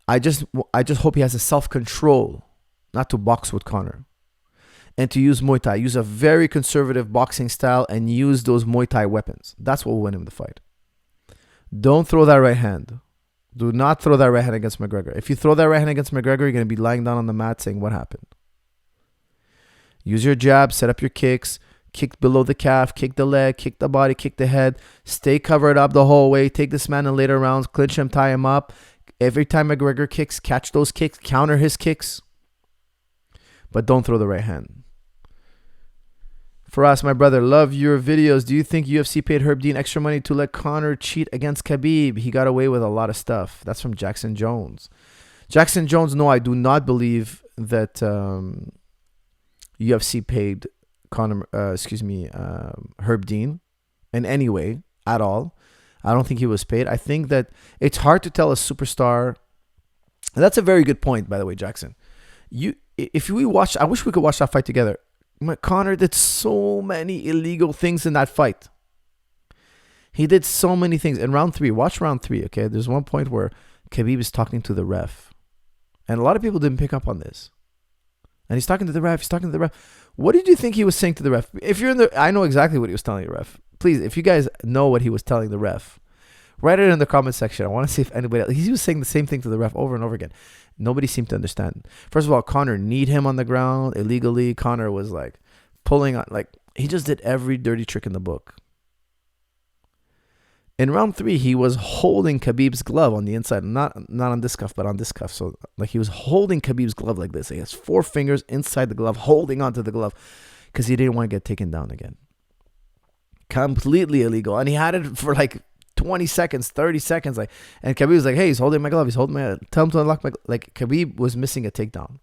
I just hope he has the self-control not to box with Conor and to use Muay Thai. Use a very conservative boxing style and use those Muay Thai weapons. That's what will win him the fight. Don't throw that right hand. Do not throw that right hand against McGregor. If you throw that right hand against McGregor, you're going to be lying down on the mat saying, what happened? Use your jab, set up your kicks, kick below the calf, kick the leg, kick the body, kick the head. Stay covered up the whole way. Take this man in later rounds, clinch him, tie him up. Every time McGregor kicks, catch those kicks, counter his kicks. But don't throw the right hand. For us, my brother, love your videos. Do you think UFC paid Herb Dean extra money to let Conor cheat against Khabib? He got away with a lot of stuff. That's from Jackson Jones. Jackson Jones, no, I do not believe that UFC paid Herb Dean in any way at all. I don't think he was paid. I think that it's hard to tell a superstar. And that's a very good point, by the way, Jackson. I wish we could watch that fight together. Conor did so many illegal things in that fight. He did so many things. In round 3, watch round 3, okay? There's one point where Khabib is talking to the ref. And a lot of people didn't pick up on this. And he's talking to the ref. What did you think he was saying to the ref? If you're I know exactly what he was telling the ref. Please, if you guys know what he was telling the ref, write it in the comment section. I want to see if anybody else. He was saying the same thing to the ref over and over again. Nobody seemed to understand. First of all, Conor kneed him on the ground illegally. Conor was like pulling on, like he just did every dirty trick in the book. In round 3, he was holding Khabib's glove on the inside, not on this cuff, but on this cuff. So like he was holding Khabib's glove like this. He has 4 fingers inside the glove, holding onto the glove because he didn't want to get taken down again. Completely illegal, and he had it for like 20 seconds, 30 seconds, like, and Khabib was like, hey, he's holding my glove, tell him to unlock my, like, Khabib was missing a takedown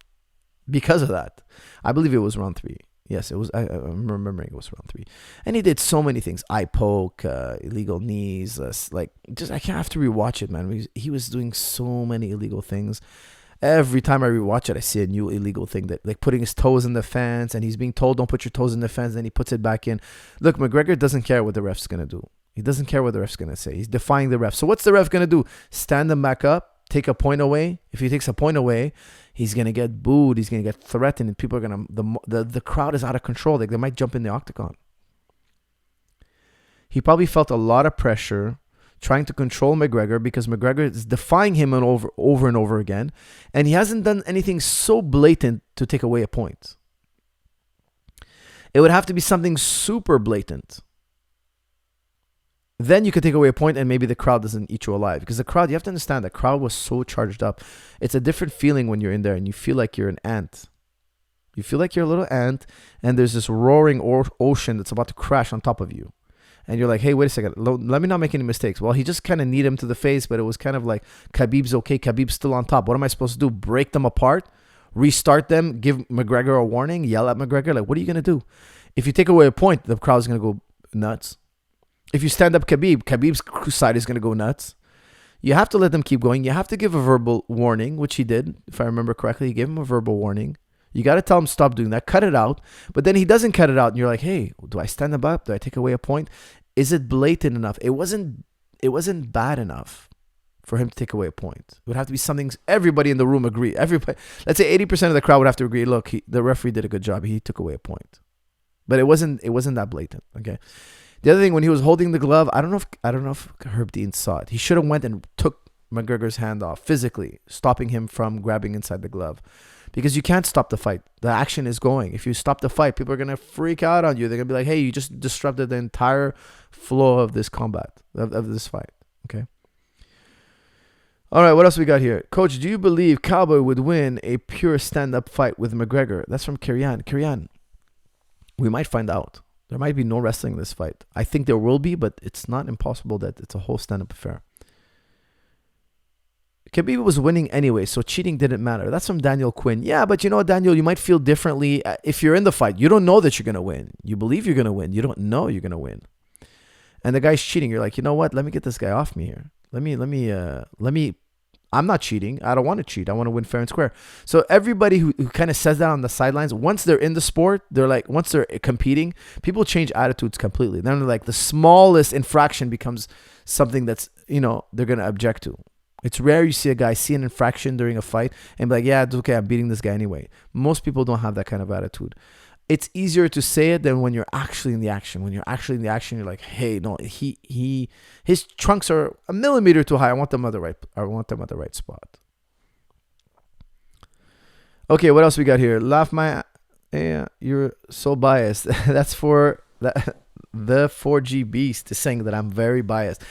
because of that. I believe it was round 3. Yes, it was. I'm remembering it was round 3, and he did so many things: eye poke, illegal knees, like, just I can't have to rewatch it, man. He was doing so many illegal things. Every time I rewatch it, I see a new illegal thing, that like putting his toes in the fence, and he's being told don't put your toes in the fence, and then he puts it back in. Look, McGregor doesn't care what the ref's gonna do. He doesn't care what the ref's going to say. He's defying the ref. So what's the ref going to do? Stand him back up, take a point away. If he takes a point away, he's going to get booed. He's going to get threatened. And people are going to, the crowd is out of control. Like they might jump in the octagon. He probably felt a lot of pressure trying to control McGregor because McGregor is defying him over and over again. And he hasn't done anything so blatant to take away a point. It would have to be something super blatant. Then you could take away a point and maybe the crowd doesn't eat you alive. Because the crowd, you have to understand, the crowd was so charged up. It's a different feeling when you're in there and you feel like you're an ant. You feel like you're a little ant and there's this roaring ocean that's about to crash on top of you. And you're like, hey, wait a second. Let me not make any mistakes. Well, he just kind of kneed him to the face, but it was kind of like, Khabib's okay. Khabib's still on top. What am I supposed to do? Break them apart? Restart them? Give McGregor a warning? Yell at McGregor? Like, what are you going to do? If you take away a point, the crowd's going to go nuts. If you stand up Khabib's side is going to go nuts. You have to let them keep going. You have to give a verbal warning, which he did, if I remember correctly. He gave him a verbal warning. You got to tell him stop doing that. Cut it out. But then he doesn't cut it out. And you're like, hey, do I stand him up? Do I take away a point? Is it blatant enough? It wasn't bad enough for him to take away a point. It would have to be something everybody in the room agree. Everybody, let's say 80% of the crowd would have to agree. Look, the referee did a good job. He took away a point. But it wasn't that blatant. Okay. The other thing, when he was holding the glove, I don't know if Herb Dean saw it. He should have went and took McGregor's hand off physically, stopping him from grabbing inside the glove. Because you can't stop the fight. The action is going. If you stop the fight, people are going to freak out on you. They're going to be like, hey, you just disrupted the entire flow of this combat, of this fight. Okay. All right, what else we got here? Coach, do you believe Cowboy would win a pure stand-up fight with McGregor? That's from Kirian. Kirian, we might find out. There might be no wrestling in this fight. I think there will be, but it's not impossible that it's a whole stand-up affair. Khabib was winning anyway, so cheating didn't matter. That's from Daniel Quinn. Yeah, but you know what, Daniel? You might feel differently if you're in the fight. You don't know that you're going to win. You believe you're going to win. You don't know you're going to win. and the guy's cheating, you're like, you know what? Let me get this guy off me here. Let me. I'm not cheating. I don't want to cheat. I want to win fair and square. So everybody who kind of says that on the sidelines, once they're in the sport, they're like, once they're competing, people change attitudes completely. Then they're like, the smallest infraction becomes something that's, they're going to object to. It's rare you see a guy see an infraction during a fight and be like, yeah, it's okay, I'm beating this guy anyway. Most people don't have that kind of attitude. It's easier to say it than when you're actually in the action. When you're actually in the action, you're like, hey, no, his trunks are a millimeter too high. I want them at the right spot. Okay, what else we got here? Yeah, you're so biased. That's for the 4G Beast is saying that I'm very biased.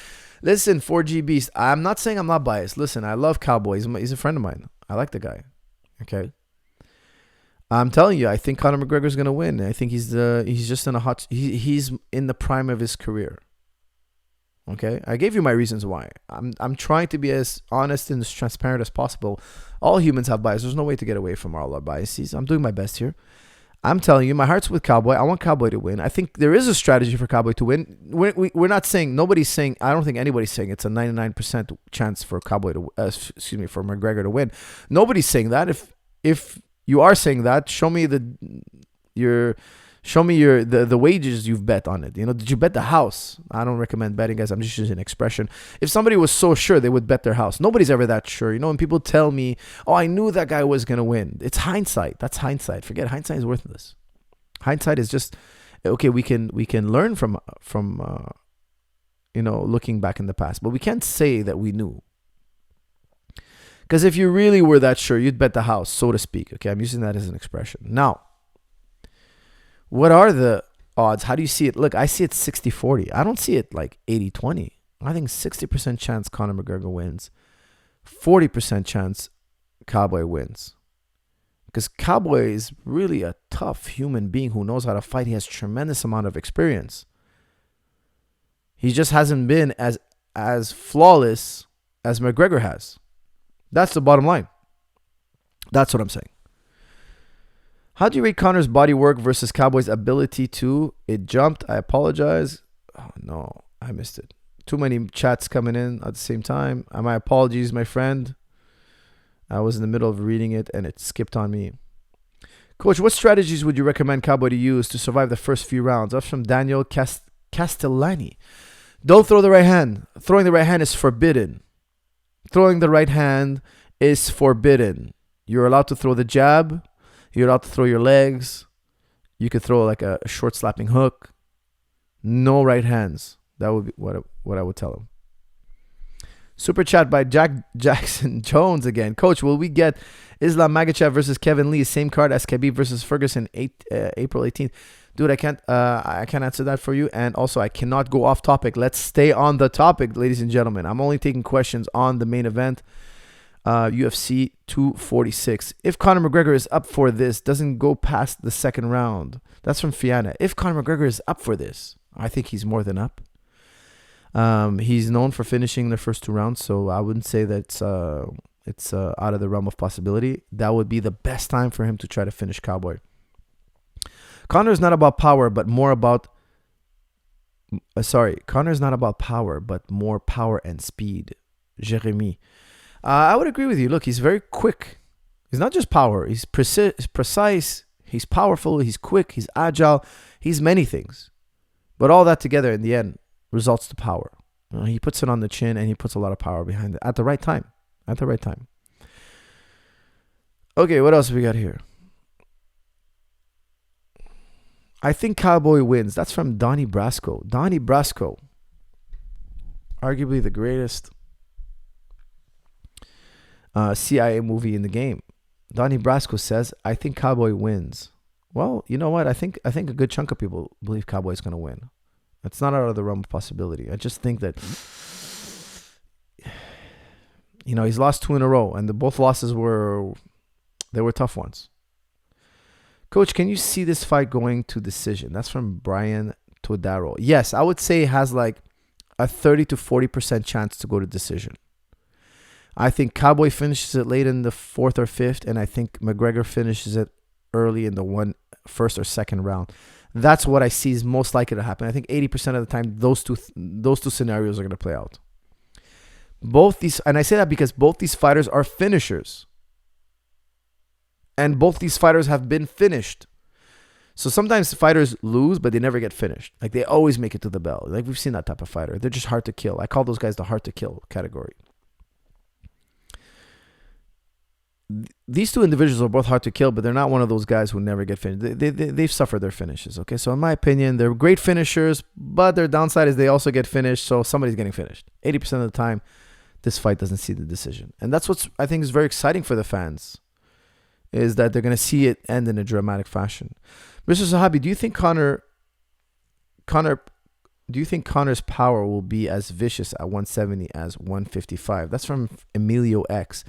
Listen, 4G Beast, I'm not saying I'm not biased. Listen, I love Cowboy. He's a friend of mine. I like the guy. Okay. I'm telling you, I think Conor McGregor is going to win. I think he's just in a he's in the prime of his career. Okay? I gave you my reasons why. I'm trying to be as honest and as transparent as possible. All humans have bias. There's no way to get away from all our biases. I'm doing my best here. I'm telling you, my heart's with Cowboy. I want Cowboy to win. I think there is a strategy for Cowboy to win. We're not saying, nobody's saying, I don't think anybody's saying it's a 99% chance for for McGregor to win. Nobody's saying that. If you are saying that, show me the wages you've bet on it. Did you bet the house? I don't recommend betting, guys. I'm just using an expression. If somebody was so sure, they would bet their house. Nobody's ever that sure. When people tell me, oh, I knew that guy was going to win. It's hindsight. That's hindsight. Forget hindsight is worthless. Hindsight is just, okay, we can learn from looking back in the past, but we can't say that we knew. Because if you really were that sure, you'd bet the house, so to speak. Okay, I'm using that as an expression. Now, what are the odds? How do you see it? Look, I see it 60-40. I don't see it like 80-20. I think 60% chance Conor McGregor wins. 40% chance Cowboy wins. Because Cowboy is really a tough human being who knows how to fight. He has tremendous amount of experience. He just hasn't been as flawless as McGregor has. That's the bottom line. That's what I'm saying. How do you rate Conor's body work versus Cowboy's ability to? It jumped. I apologize. Oh, no. I missed it. Too many chats coming in at the same time. My apologies, my friend. I was in the middle of reading it and it skipped on me. Coach, what strategies would you recommend Cowboy to use to survive the first few rounds? That's from Daniel Castellani. Don't throw the right hand. Throwing the right hand is forbidden. Throwing the right hand is forbidden. You're allowed to throw the jab. You're allowed to throw your legs. You could throw like a short slapping hook. No right hands. That would be what I would tell him. Super chat by Jackson Jones again. Coach, will we get Islam Makhachev versus Kevin Lee, same card as Khabib versus Ferguson, April 18th? Dude, I can't answer that for you. And also, I cannot go off topic. Let's stay on the topic, ladies and gentlemen. I'm only taking questions on the main event, UFC 246. If Conor McGregor is up for this, doesn't go past the second round. That's from Fiana. If Conor McGregor is up for this, I think he's more than up. He's known for finishing the first two rounds, so I wouldn't say that it's out of the realm of possibility. That would be the best time for him to try to finish Cowboy. Conor is not about power, but more about... Conor is not about power, but more power and speed. Jeremy. I would agree with you. Look, he's very quick. He's not just power. He's precise. He's powerful. He's quick. He's agile. He's many things. But all that together, in the end, results to power. He puts it on the chin, and he puts a lot of power behind it at the right time. At the right time. Okay, what else we got here? I think Cowboy wins. That's from Donnie Brasco. Donnie Brasco, arguably the greatest CIA movie in the game. Donnie Brasco says, I think Cowboy wins. Well, you know what? I think a good chunk of people believe Cowboy's going to win. It's not out of the realm of possibility. I just think that, he's lost 2 in a row, and both losses were tough ones. Coach, can you see this fight going to decision? That's from Brian Todaro. Yes, I would say it has like a 30 to 40% chance to go to decision. I think Cowboy finishes it late in the 4th or 5th, and I think McGregor finishes it early in the first or second round. That's what I see is most likely to happen. I think 80% of the time, those two scenarios are going to play out. Both these, and I say that because both these fighters are finishers. And both these fighters have been finished. So sometimes fighters lose, but they never get finished. Like they always make it to the bell. Like we've seen that type of fighter. They're just hard to kill. I call those guys the hard to kill category. These two individuals are both hard to kill, but they're not one of those guys who never get finished. They've suffered their finishes. Okay, so in my opinion, they're great finishers, but their downside is they also get finished. So somebody's getting finished. 80% of the time, this fight doesn't see the decision, and that's what I think is very exciting for the fans. Is that they're going to see it end in a dramatic fashion. Mr. Zahabi, do you think Conor's power will be as vicious at 170 as 155? That's from Emilio X.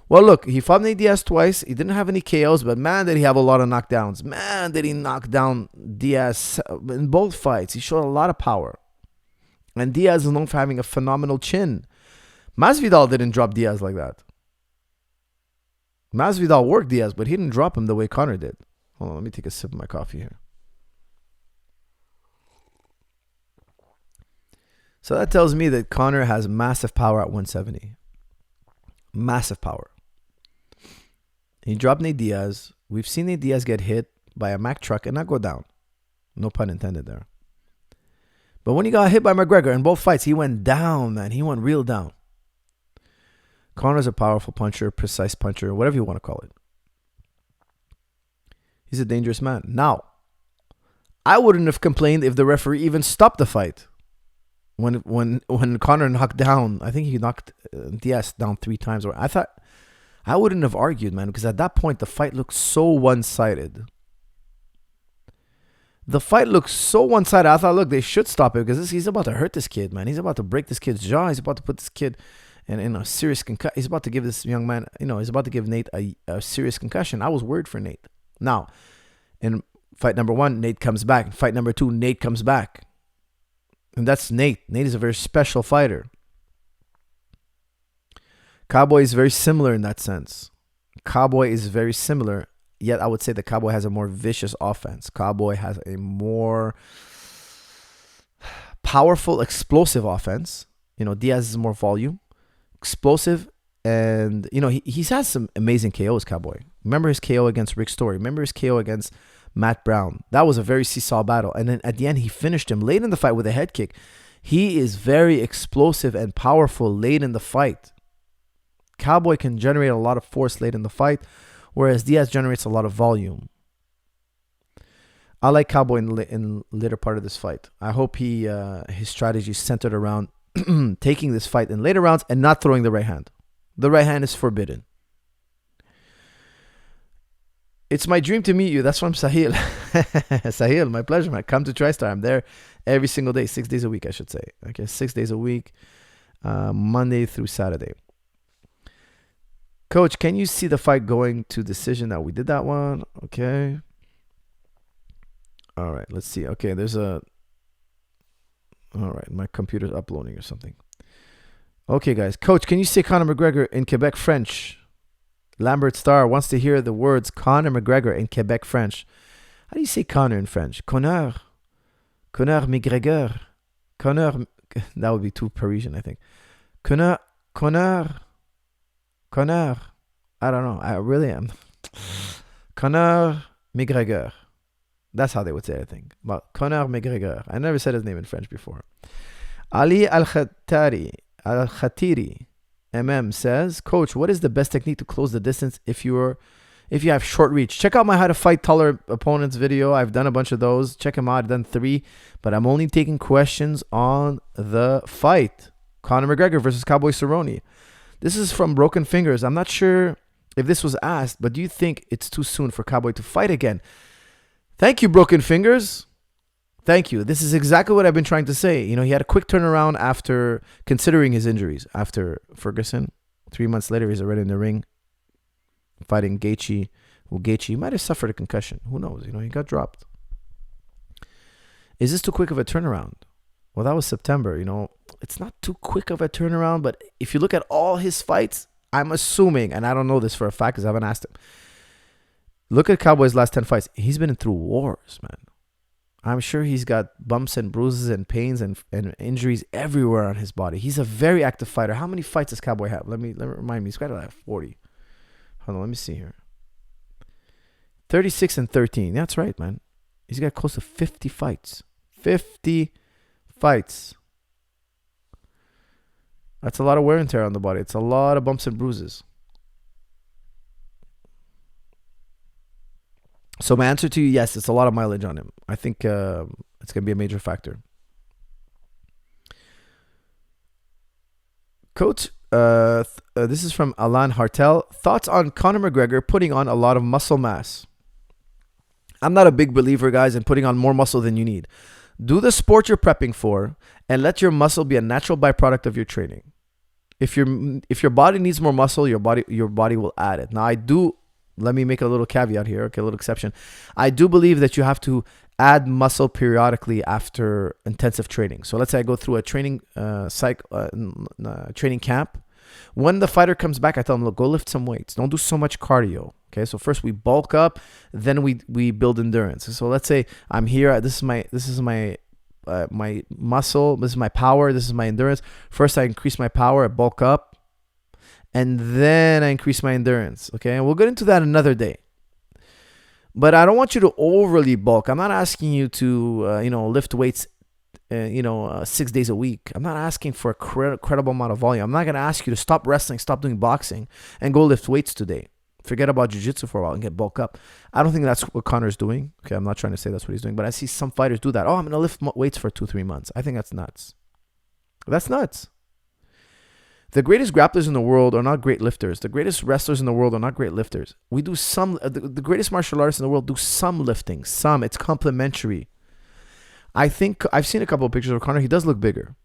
Well, look, he fought Nate Diaz twice. He didn't have any KOs, but man, did he have a lot of knockdowns. Man, did he knock down Diaz in both fights. He showed a lot of power. And Diaz is known for having a phenomenal chin. Masvidal didn't drop Diaz like that. Masvidal worked Diaz, but he didn't drop him the way Conor did. Hold on, let me take a sip of my coffee here. So that tells me that Conor has massive power at 170. Massive power. He dropped Nate Diaz. We've seen Nate Diaz get hit by a Mack truck and not go down. No pun intended there. But when he got hit by McGregor in both fights, he went down, man. He went real down. Conor's a powerful puncher, precise puncher, whatever you want to call it. He's a dangerous man. Now, I wouldn't have complained if the referee even stopped the fight. When Conor knocked down, I think he knocked Diaz down 3 times. I wouldn't have argued, man, because at that point the fight looked so one-sided. The fight looked so one-sided. I thought, look, they should stop it because he's about to hurt this kid, man. He's about to break this kid's jaw. He's about to put this kid in a serious concussion. He's about to give this young man, he's about to give Nate a serious concussion. I was worried for Nate. Now, in fight number 1, Nate comes back. In fight number 2, Nate comes back. And that's Nate. Nate is a very special fighter. Cowboy is very similar in that sense. Cowboy is very similar, yet I would say that Cowboy has a more vicious offense. Cowboy has a more powerful, explosive offense. Diaz is more volume, explosive, and he's had some amazing KOs, Cowboy. Remember his KO against Rick Story. Remember his KO against Matt Brown. That was a very seesaw battle. And then at the end, he finished him late in the fight with a head kick. He is very explosive and powerful late in the fight. Cowboy can generate a lot of force late in the fight, whereas Diaz generates a lot of volume. I like Cowboy in later part of this fight. I hope his strategy is centered around taking this fight in later rounds and not throwing the right hand. The right hand is forbidden. It's my dream to meet you. That's from Sahil. Sahil, my pleasure, man. Come to Tristar. I'm there every single day, 6 days a week, I should say. Okay, 6 days a week, Monday through Saturday. Coach, can you see the fight going to decision? Now we did that one. Okay. All right, let's see. Okay, all right, my computer's uploading or something. Okay, guys. Coach, can you say Conor McGregor in Quebec French? Lambert Star wants to hear the words Conor McGregor in Quebec French. How do you say Conor in French? Conor McGregor. Conor. That would be too Parisian, I think. Conor. I don't know. I really am. Conor McGregor. That's how they would say it, I think. But Conor McGregor. I never said his name in French before. Ali Al-Khatiri says, Coach, what is the best technique to close the distance if you have short reach? Check out my How to Fight Taller Opponents video. I've done a bunch of those. Check them out. I've done 3, but I'm only taking questions on the fight. Conor McGregor versus Cowboy Cerrone. This is from Broken Fingers. I'm not sure if this was asked, but do you think it's too soon for Cowboy to fight again? Thank you, Broken Fingers. Thank you. This is exactly what I've been trying to say. He had a quick turnaround after considering his injuries. After Ferguson, 3 months later, he's already in the ring fighting Gaethje. Well, Gaethje might have suffered a concussion. Who knows? He got dropped. Is this too quick of a turnaround? Well, that was September. It's not too quick of a turnaround, but if you look at all his fights, I'm assuming, and I don't know this for a fact because I haven't asked him, Look at Cowboy's last 10 fights. He's been through wars, man. I'm sure he's got bumps and bruises and pains and injuries everywhere on his body. He's a very active fighter. How many fights does Cowboy have? Let me remind me. He's got like 40. Hold on, let me see here. 36 and 13. That's right, man. He's got close to 50 fights. 50 fights. That's a lot of wear and tear on the body. It's a lot of bumps and bruises. So my answer to you, yes, it's a lot of mileage on him. I think it's going to be a major factor. Coach, this is from Alan Hartel. Thoughts on Conor McGregor putting on a lot of muscle mass? I'm not a big believer, guys, in putting on more muscle than you need. Do the sport you're prepping for and let your muscle be a natural byproduct of your training. If your body needs more muscle, your body will add it. Now, let me make a little caveat here, okay, a little exception. I do believe that you have to add muscle periodically after intensive training. So let's say I go through a training training camp. When the fighter comes back, I tell them, look, go lift some weights. Don't do so much cardio. Okay, so first we bulk up, then we build endurance. So let's say I'm here. This is my muscle. This is my power. This is my endurance. First, I increase my power. I bulk up, and then I increase my endurance. Okay, and we'll get into that another day. But I don't want you to overly bulk. I'm not asking you to lift weights 6 days a week. I'm not asking for a credible amount of volume. I'm not going to ask you to stop wrestling, stop doing boxing, and go lift weights today. Forget about jiu-jitsu for a while and get bulk up. I don't think that's what Conor's doing. Okay, I'm not trying to say that's what he's doing, but I see some fighters do that. Oh, I'm going to lift weights for 2-3 months. I think that's nuts. That's nuts. The greatest grapplers in the world are not great lifters. The greatest wrestlers in the world are not great lifters. We do some, the greatest martial artists in the world do some lifting. Some. It's complementary. I think I've seen a couple of pictures of Conor. He does look bigger.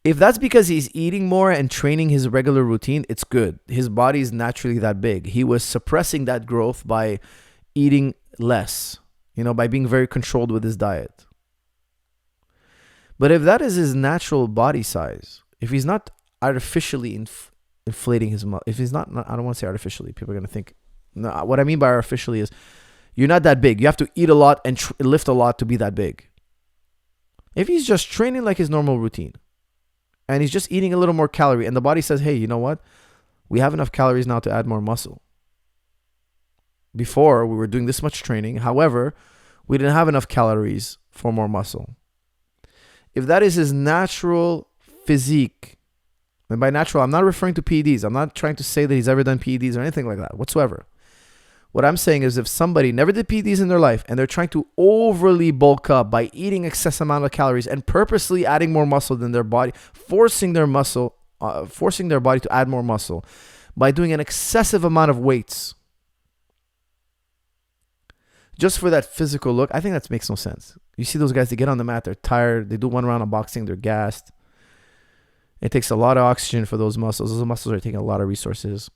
If that's because he's eating more and training his regular routine, it's good. His body is naturally that big. He was suppressing that growth by eating less, by being very controlled with his diet. But if that is his natural body size, if he's not artificially inflating his muscle, if he's not, I don't want to say artificially. People are going to think, no, what I mean by artificially is you're not that big. You have to eat a lot and lift a lot to be that big. If he's just training like his normal routine, and he's just eating a little more calorie, and the body says, hey, you know what? We have enough calories now to add more muscle. Before, we were doing this much training. However, we didn't have enough calories for more muscle. If that is his natural physique, and by natural, I'm not referring to PEDs. I'm not trying to say that he's ever done PEDs or anything like that whatsoever. What I'm saying is if somebody never did PEDs in their life and they're trying to overly bulk up by eating excess amount of calories and purposely adding more muscle than their body, forcing their body to add more muscle by doing an excessive amount of weights just for that physical look, I think that makes no sense. You see those guys, they get on the mat, they're tired, they do one round of boxing, they're gassed. It takes a lot of oxygen for those muscles. Those muscles are taking a lot of resources.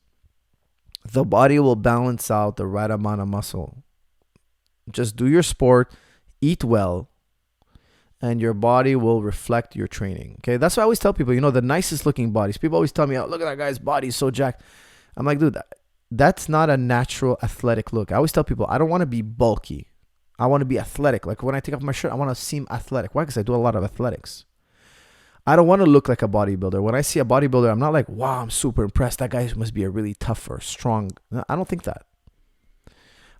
The body will balance out the right amount of muscle. Just do your sport, eat well, and your body will reflect your training. Okay, that's why I always tell people, the nicest looking bodies. People always tell me, oh, look at that guy's body, he's so jacked. I'm like, dude, that's not a natural athletic look. I always tell people, I don't want to be bulky. I want to be athletic. Like when I take off my shirt, I want to seem athletic. Why? Because I do a lot of athletics. I don't want to look like a bodybuilder. When I see a bodybuilder, I'm not like, wow, I'm super impressed. That guy must be a really tough or strong. No, I don't think that.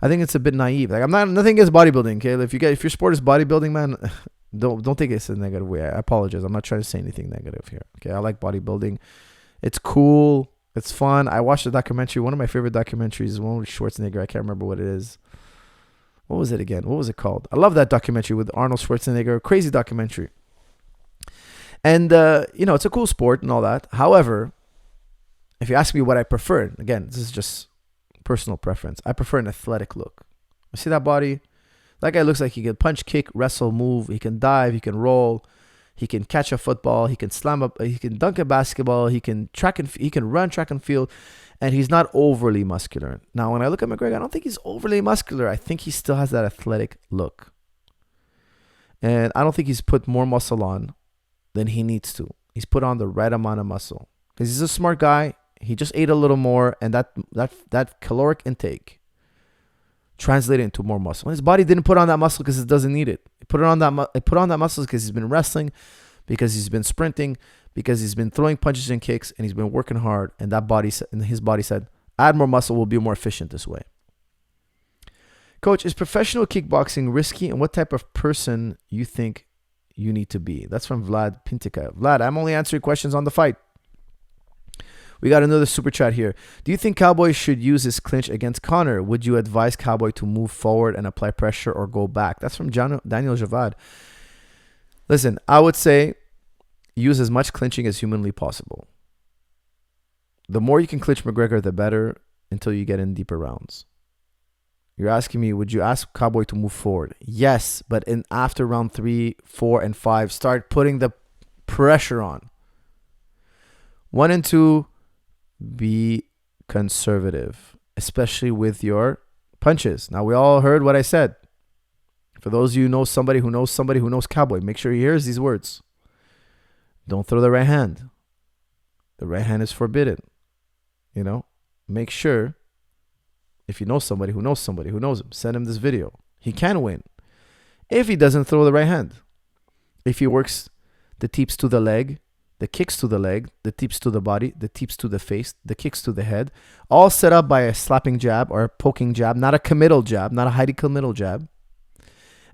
I think it's a bit naive. Like nothing against bodybuilding. Okay, if your sport is bodybuilding, man, don't take it in a negative way. I apologize. I'm not trying to say anything negative here. Okay, I like bodybuilding. It's cool. It's fun. I watched a documentary. One of my favorite documentaries is one with Schwarzenegger. I can't remember what it is. What was it again? What was it called? I love that documentary with Arnold Schwarzenegger. Crazy documentary. And, it's a cool sport and all that. However, if you ask me what I prefer, again, this is just personal preference. I prefer an athletic look. You see that body? That guy looks like he can punch, kick, wrestle, move. He can dive. He can roll. He can catch a football. He can slam up. He can dunk a basketball. He can run track and field. And he's not overly muscular. Now, when I look at McGregor, I don't think he's overly muscular. I think he still has that athletic look. And I don't think he's put more muscle on than he needs to. He's put on the right amount of muscle because he's a smart guy. He just ate a little more, and that caloric intake translate it into more muscle. And his body didn't put on that muscle because it doesn't need it. It put on that muscle because he's been wrestling, because he's been sprinting, because he's been throwing punches and kicks, and he's been working hard. And his body said, add more muscle, we'll be more efficient this way. Coach, is professional kickboxing risky, and what type of person you think you need to be? That's from Vlad Pintica. Vlad, I'm only answering questions on the fight. We got another super chat here. Do you think Cowboy should use his clinch against Conor? Would you advise Cowboy to move forward and apply pressure or go back? That's from Daniel Javad. Listen, I would say use as much clinching as humanly possible. The more you can clinch McGregor, the better, until you get in deeper rounds. You're asking me, would you ask Cowboy to move forward? Yes, but after round 3, 4, and 5, start putting the pressure on. 1 and 2, be conservative, especially with your punches. Now, we all heard what I said. For those of you who know somebody who knows Cowboy, make sure he hears these words. Don't throw the right hand. The right hand is forbidden. Make sure, if you know somebody who knows him, send him this video. He can win if he doesn't throw the right hand. If he works the teeps to the leg, the kicks to the leg, the teeps to the body, the teeps to the face, the kicks to the head, all set up by a slapping jab or a poking jab, not a committal jab, not a highly committal jab.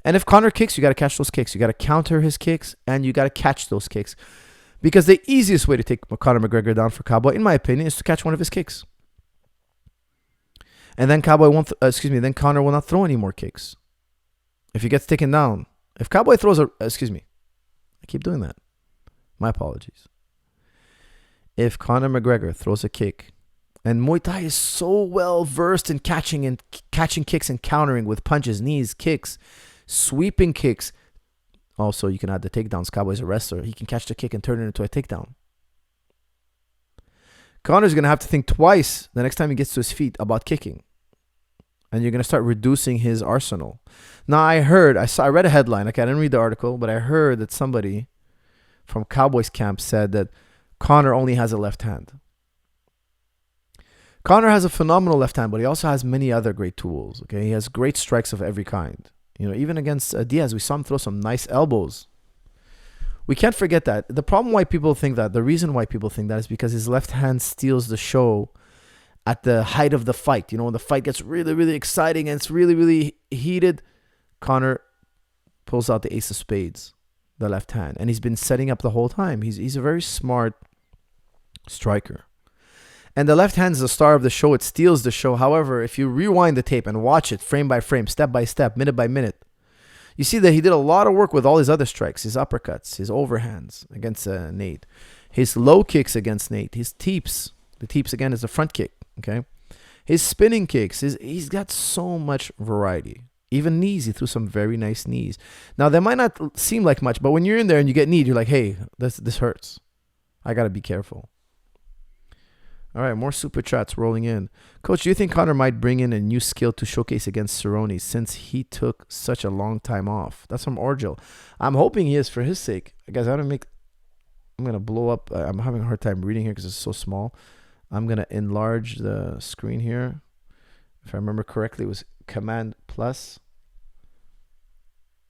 And if Conor kicks, you got to catch those kicks. You got to counter his kicks, and you got to catch those kicks. Because the easiest way to take Conor McGregor down for Cowboy, in my opinion, is to catch one of his kicks. And then Conor will not throw any more kicks. If he gets taken down, if Cowboy throws I keep doing that. My apologies. If Conor McGregor throws a kick, and Muay Thai is so well versed in catching kicks and countering with punches, knees, kicks, sweeping kicks. Also, you can add the takedowns. Cowboy's a wrestler. He can catch the kick and turn it into a takedown. Conor's going to have to think twice the next time he gets to his feet about kicking. And you're going to start reducing his arsenal. Now, I read a headline. Okay, I didn't read the article, but I heard that somebody from Cowboys camp said that Conor only has a left hand. Conor has a phenomenal left hand, but he also has many other great tools. Okay, he has great strikes of every kind. Even against Diaz, we saw him throw some nice elbows. We can't forget that. The reason why people think that is because his left hand steals the show at the height of the fight. When the fight gets really, really exciting and it's really, really heated, Conor pulls out the ace of spades, the left hand. And he's been setting up the whole time. He's a very smart striker. And the left hand is the star of the show. It steals the show. However, if you rewind the tape and watch it frame by frame, step by step, minute by minute, you see that he did a lot of work with all his other strikes, his uppercuts, his overhands against Nate, his low kicks against Nate, his teeps. The teeps, again, is the front kick, okay? His spinning kicks. He's got so much variety. Even knees, he threw some very nice knees. Now, they might not seem like much, but when you're in there and you get kneed, you're like, hey, this hurts. I got to be careful. All right, more super chats rolling in. Coach, do you think Conor might bring in a new skill to showcase against Cerrone since he took such a long time off? That's from Orgel. I'm hoping he is for his sake. Guys, I'm going to blow up. I'm having a hard time reading here because it's so small. I'm going to enlarge the screen here. If I remember correctly, it was Command Plus.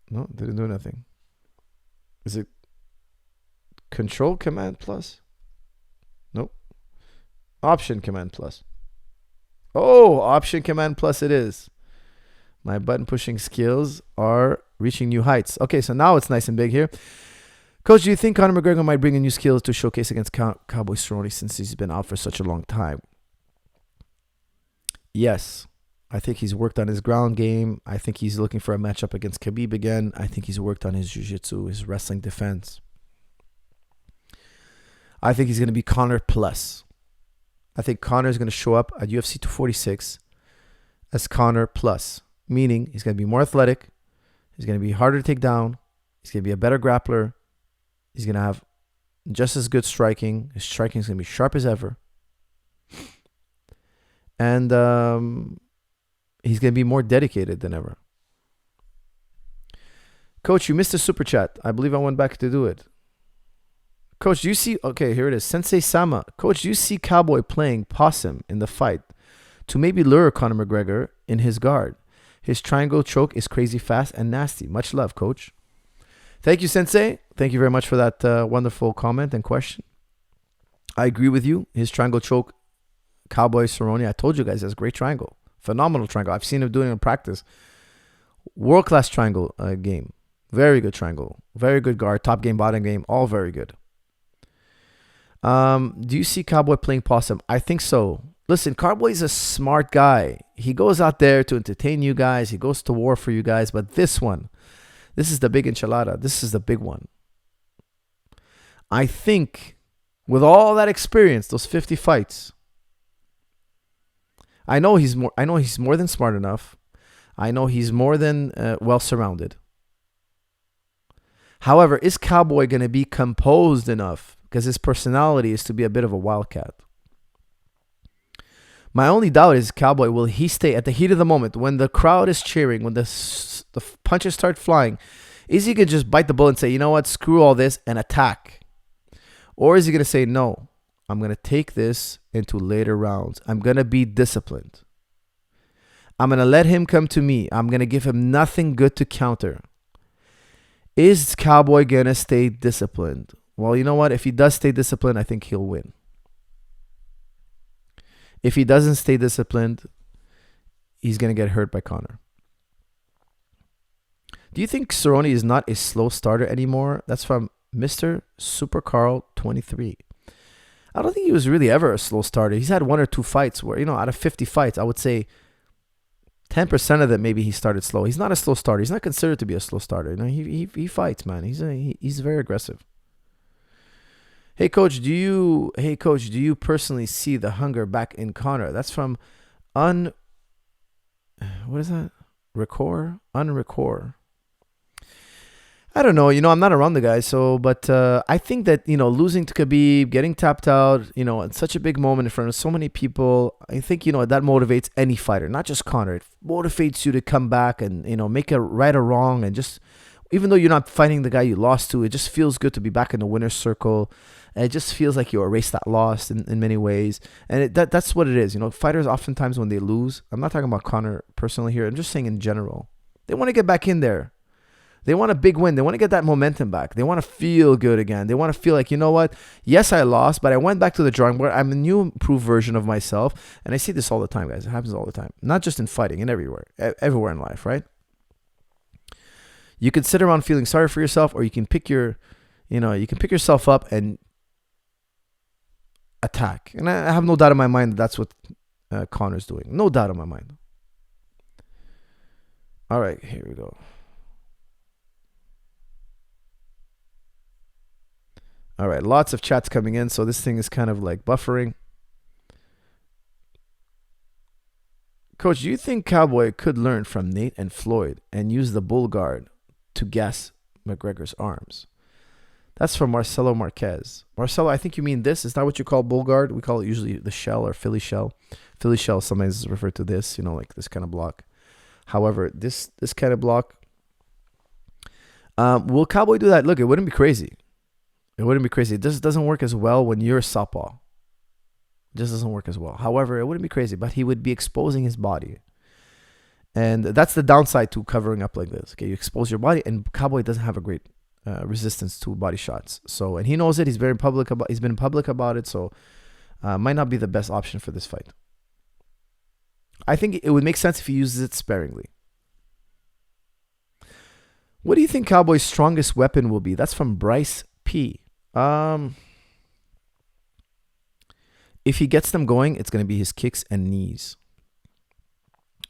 No, didn't do nothing. Is it Control Command Plus? Nope. Option Command Plus. Oh, Option Command Plus it is. My button pushing skills are reaching new heights. Okay, so now it's nice and big here. Coach, do you think Conor McGregor might bring in new skills to showcase against Cowboy Cerrone since he's been out for such a long time? Yes. I think he's worked on his ground game. I think he's looking for a matchup against Khabib again. I think he's worked on his jiu-jitsu, his wrestling defense. I think he's going to be Conor plus. I think Conor is going to show up at UFC 246 as Conor plus, meaning he's going to be more athletic. He's going to be harder to take down. He's going to be a better grappler. He's going to have just as good striking. His striking is going to be sharp as ever. And he's going to be more dedicated than ever. Coach, you missed a super chat. I believe I went back to do it. Coach, do you see... Okay, here it is. Sensei Sama. Coach, do you see Cowboy playing possum in the fight to maybe lure Conor McGregor in his guard? His triangle choke is crazy fast and nasty. Much love, coach. Thank you, Sensei. Thank you very much for that wonderful comment and question. I agree with you. His triangle choke, Cowboy Cerrone, I told you guys, has great triangle. Phenomenal triangle. I've seen him doing it in practice. World-class triangle game. Very good triangle. Very good guard. Top game, bottom game. All very good. Do you see Cowboy playing possum? I think so. Listen, Cowboy's a smart guy. He goes out there to entertain you guys. He goes to war for you guys. But this is the big enchilada. This is the big one. I think with all that experience, those 50 fights, I know he's more than smart enough. I know he's more than well surrounded. However, is Cowboy going to be composed enough? Because his personality is to be a bit of a wildcat. My only doubt is Cowboy, will he stay at the heat of the moment when the crowd is cheering, when the punches start flying? Is he going to just bite the bullet and say, you know what, screw all this and attack? Or is he going to say, no, I'm going to take this into later rounds. I'm going to be disciplined. I'm going to let him come to me. I'm going to give him nothing good to counter. Is Cowboy going to stay disciplined? Well, you know what? If he does stay disciplined, I think he'll win. If he doesn't stay disciplined, he's going to get hurt by Conor. Do you think Cerrone is not a slow starter anymore? That's from Mr. Super Carl 23. I don't think he was really ever a slow starter. He's had one or two fights where, out of 50 fights, I would say 10% of them maybe he started slow. He's not a slow starter. He's not considered to be a slow starter. He fights, man. He's very aggressive. Hey coach, do you personally see the hunger back in Conor? That's from what is that? Unrecord. I don't know. I'm not around the guy, but I think that, losing to Khabib, getting tapped out, at such a big moment in front of so many people, I think, that motivates any fighter, not just Conor. It motivates you to come back and, make a right or wrong, and just, even though you're not fighting the guy you lost to, it just feels good to be back in the winner's circle. And it just feels like you erased that loss in many ways. And that's what it is. Fighters oftentimes when they lose, I'm not talking about Conor personally here, I'm just saying in general, they want to get back in there. They want a big win. They want to get that momentum back. They want to feel good again. They want to feel like, you know what? Yes, I lost, but I went back to the drawing board. I'm a new improved version of myself. And I see this all the time, guys. It happens all the time. Not just in fighting, and everywhere in life, right? You can sit around feeling sorry for yourself, or you can pick yourself up and attack. And I have no doubt in my mind that that's what Conor's doing. No doubt in my mind. All right, here we go. All right, lots of chats coming in, so this thing is kind of like buffering. Coach, do you think Cowboy could learn from Nate and Floyd and use the bull guard to gas McGregor's arms? That's from Marcelo Marquez. Marcelo, I think you mean this. Is that what you call bull guard? We call it usually the shell or Philly shell. Philly shell sometimes is referred to this, like this kind of block. However, this kind of block, will Cowboy do that? Look, it wouldn't be crazy. It wouldn't be crazy. It just doesn't work as well when you're a southpaw. It just doesn't work as well. However, it wouldn't be crazy, but he would be exposing his body. And that's the downside to covering up like this. Okay, you expose your body, and Cowboy doesn't have a great resistance to body shots. So, and he knows it. He's been public about it. So, might not be the best option for this fight. I think it would make sense if he uses it sparingly. What do you think Cowboy's strongest weapon will be? That's from Bryce P. If he gets them going, it's going to be his kicks and knees.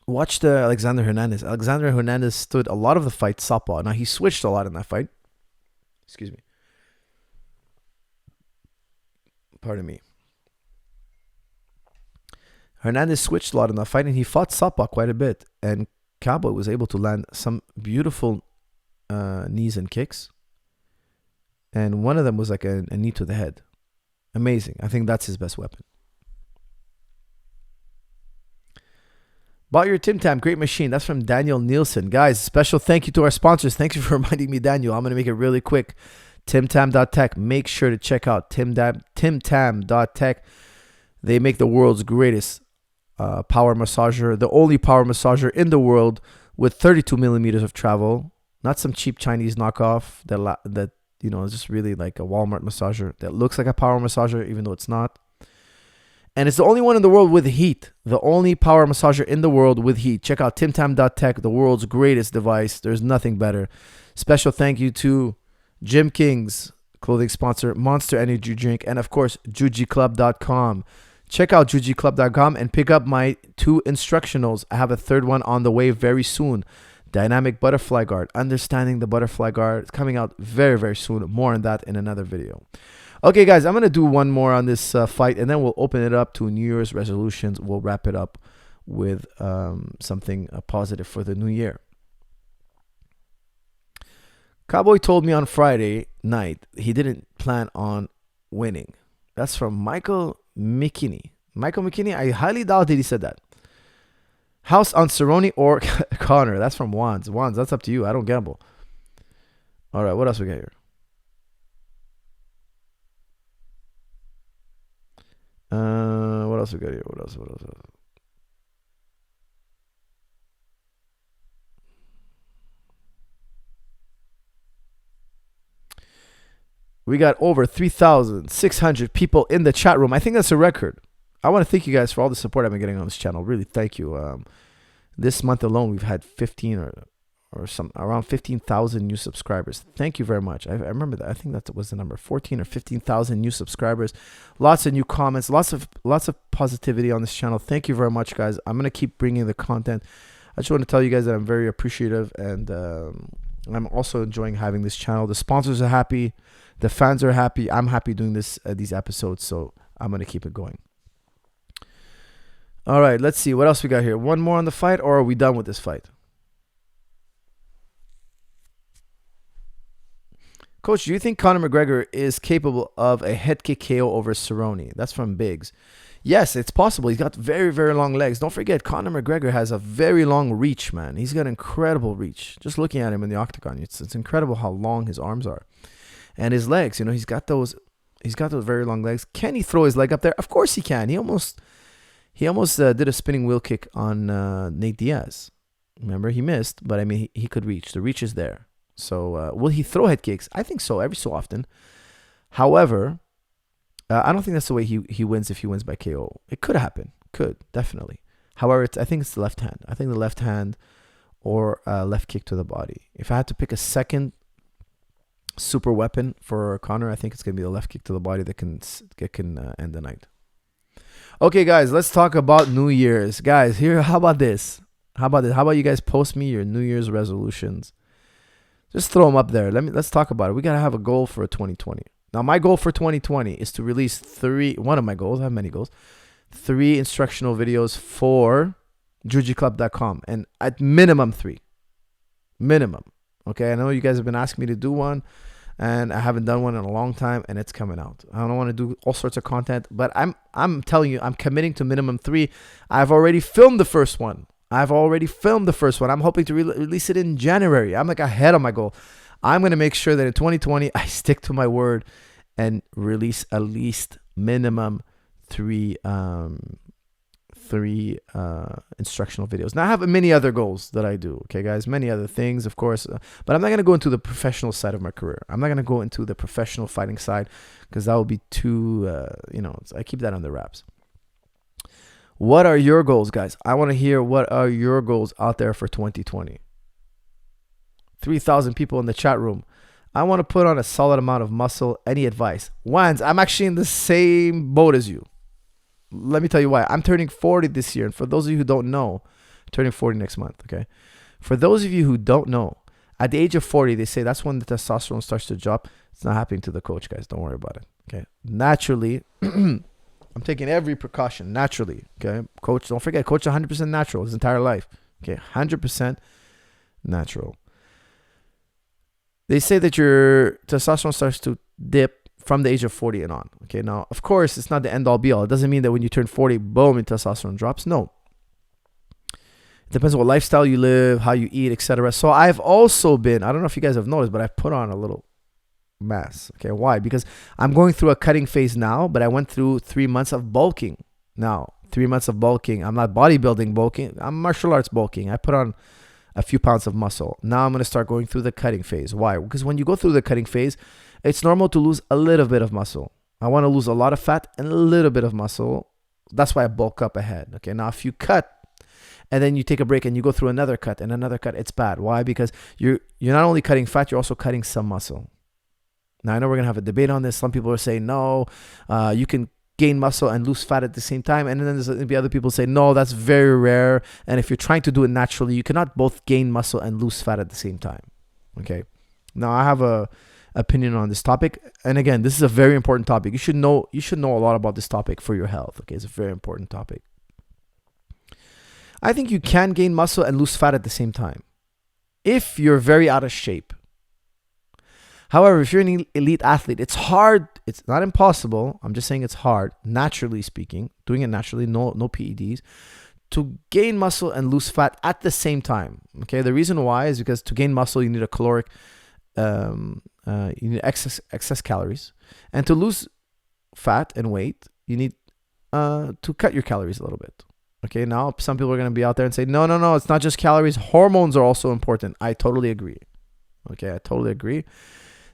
Watch the Alexander Hernandez. Alexander Hernandez stood a lot of the fight southpaw. Now, he switched a lot in that fight. Excuse me. Pardon me. Hernandez switched a lot in that fight, and he fought southpaw quite a bit. And Cowboy was able to land some beautiful knees and kicks. And one of them was like a knee to the head. Amazing. I think that's his best weapon. Bought your Tim Tam, great machine. That's from Daniel Nielsen. Guys, special thank you to our sponsors. Thank you for reminding me, Daniel. I'm going to make it really quick. timtam.tech. Make sure to check out timtam.tech. They make the world's greatest power massager, the only power massager in the world with 32 millimeters of travel, not some cheap Chinese knockoff that is just really like a Walmart massager that looks like a power massager even though it's not. And it's the only one in the world with heat. The only power massager in the world with heat. Check out timtam.tech, the world's greatest device. There's nothing better. Special thank you to Gym Kings, clothing sponsor, Monster Energy Drink, and of course, jujiclub.com. Check out jujiclub.com and pick up my 2 instructionals. I have a third one on the way very soon. Dynamic butterfly guard. Understanding the butterfly guard. It's coming out very, very soon. More on that in another video. Okay, guys, I'm going to do one more on this fight, and then we'll open it up to New Year's resolutions. We'll wrap it up with something positive for the new year. Cowboy told me on Friday night he didn't plan on winning. That's from Michael McKinney. Michael McKinney, I highly doubt that he said that. House on Cerrone or Conor. That's from Wands. Wands, that's up to you. I don't gamble. All right, what else we got here? What else we got here? What else? We got over 3,600 people in the chat room. I think that's a record. I want to thank you guys for all the support I've been getting on this channel. Really, thank you. This month alone, we've had 15 or some around 15,000 new subscribers. Thank you very much. I remember that. I think that was the number, 14 or 15,000 new subscribers. Lots of new comments, lots of positivity on this channel. Thank you very much, guys. I'm going to keep bringing the content. I just want to tell you guys that I'm very appreciative, and I'm also enjoying having this channel. The sponsors are happy. The fans are happy. I'm happy doing these episodes, so I'm going to keep it going. All right, let's see. What else we got here? One more on the fight, or are we done with this fight? Coach, do you think Conor McGregor is capable of a head kick KO over Cerrone? That's from Biggs. Yes, it's possible. He's got very, very long legs. Don't forget, Conor McGregor has a very long reach, man. He's got incredible reach. Just looking at him in the octagon, it's incredible how long his arms are. And his legs, he's got those very long legs. Can he throw his leg up there? Of course he can. He almost did a spinning wheel kick on Nate Diaz. Remember, he missed, but I mean, he could reach. The reach is there. So will he throw head kicks? I think so, every so often. However, I don't think that's the way he wins if he wins by KO. It could happen. Could, definitely. However, I think it's the left hand. I think the left hand or left kick to the body. If I had to pick a second super weapon for Conor, I think it's going to be the left kick to the body that can end the night. Okay, guys, let's talk about New Year's. Guys, how about this? How about you guys post me your New Year's resolutions? Just throw them up there. Let's talk about it. We got to have a goal for 2020. Now, my goal for 2020 is to release one of my goals, I have many goals, 3 instructional videos for jujiclub.com, and at minimum 3. Minimum. Okay, I know you guys have been asking me to do one, and I haven't done one in a long time, and it's coming out. I don't want to do all sorts of content, but I'm telling you, I'm committing to minimum 3. I've already filmed the first one. I'm hoping to release it in January. I'm like ahead of my goal. I'm going to make sure that in 2020, I stick to my word and release at least minimum 3 instructional videos. Now, I have many other goals that I do. Okay, guys, many other things, of course. But I'm not going to go into the professional side of my career. I'm not going to go into the professional fighting side because that will be too, I keep that under wraps. What are your goals, guys? I want to hear what are your goals out there for 2020. 3,000 people in the chat room. I want to put on a solid amount of muscle. Any advice? Wands, I'm actually in the same boat as you. Let me tell you why. I'm turning 40 this year. And for those of you who don't know, I'm turning 40 next month, okay? For those of you who don't know, at the age of 40, they say that's when the testosterone starts to drop. It's not happening to the coach, guys. Don't worry about it, okay? Naturally, I'm taking every precaution naturally. Okay, coach, don't forget, coach 100% natural his entire life. Okay, 100% natural. They say that your testosterone starts to dip from the age of 40 and on. Okay, now, of course, it's not the end all be all. It doesn't mean that when you turn 40, boom, your testosterone drops. No. It depends on what lifestyle you live, how you eat, etc. So I've also been, I don't know if you guys have noticed, but I've put on a little mass. Okay, why? Because I'm going through a cutting phase now, but I went through 3 months of bulking. Now, 3 months of bulking. I'm not bodybuilding bulking. I'm martial arts bulking. I put on a few pounds of muscle. Now I'm going to start going through the cutting phase. Why? Because when you go through the cutting phase, it's normal to lose a little bit of muscle. I want to lose a lot of fat and a little bit of muscle. That's why I bulk up ahead. Okay, now if you cut and then you take a break and you go through another cut and another cut, it's bad. Why? Because you're not only cutting fat, you're also cutting some muscle. Now I know we're going to have a debate on this. Some people are saying, no, you can gain muscle and lose fat at the same time. And then there's going to be other people say, no, that's very rare. And if you're trying to do it naturally, you cannot both gain muscle and lose fat at the same time. Okay. Now I have a opinion on this topic. And again, this is a very important topic. You should know a lot about this topic for your health. Okay. It's a very important topic. I think you can gain muscle and lose fat at the same time if you're very out of shape. However, if you're an elite athlete, it's hard. It's not impossible. I'm just saying it's hard, naturally speaking, doing it naturally, no PEDs, to gain muscle and lose fat at the same time. Okay, the reason why is because to gain muscle, you need a caloric, you need excess calories. And to lose fat and weight, you need to cut your calories a little bit. Okay, now some people are going to be out there and say, no, it's not just calories. Hormones are also important. I totally agree. Okay, I totally agree.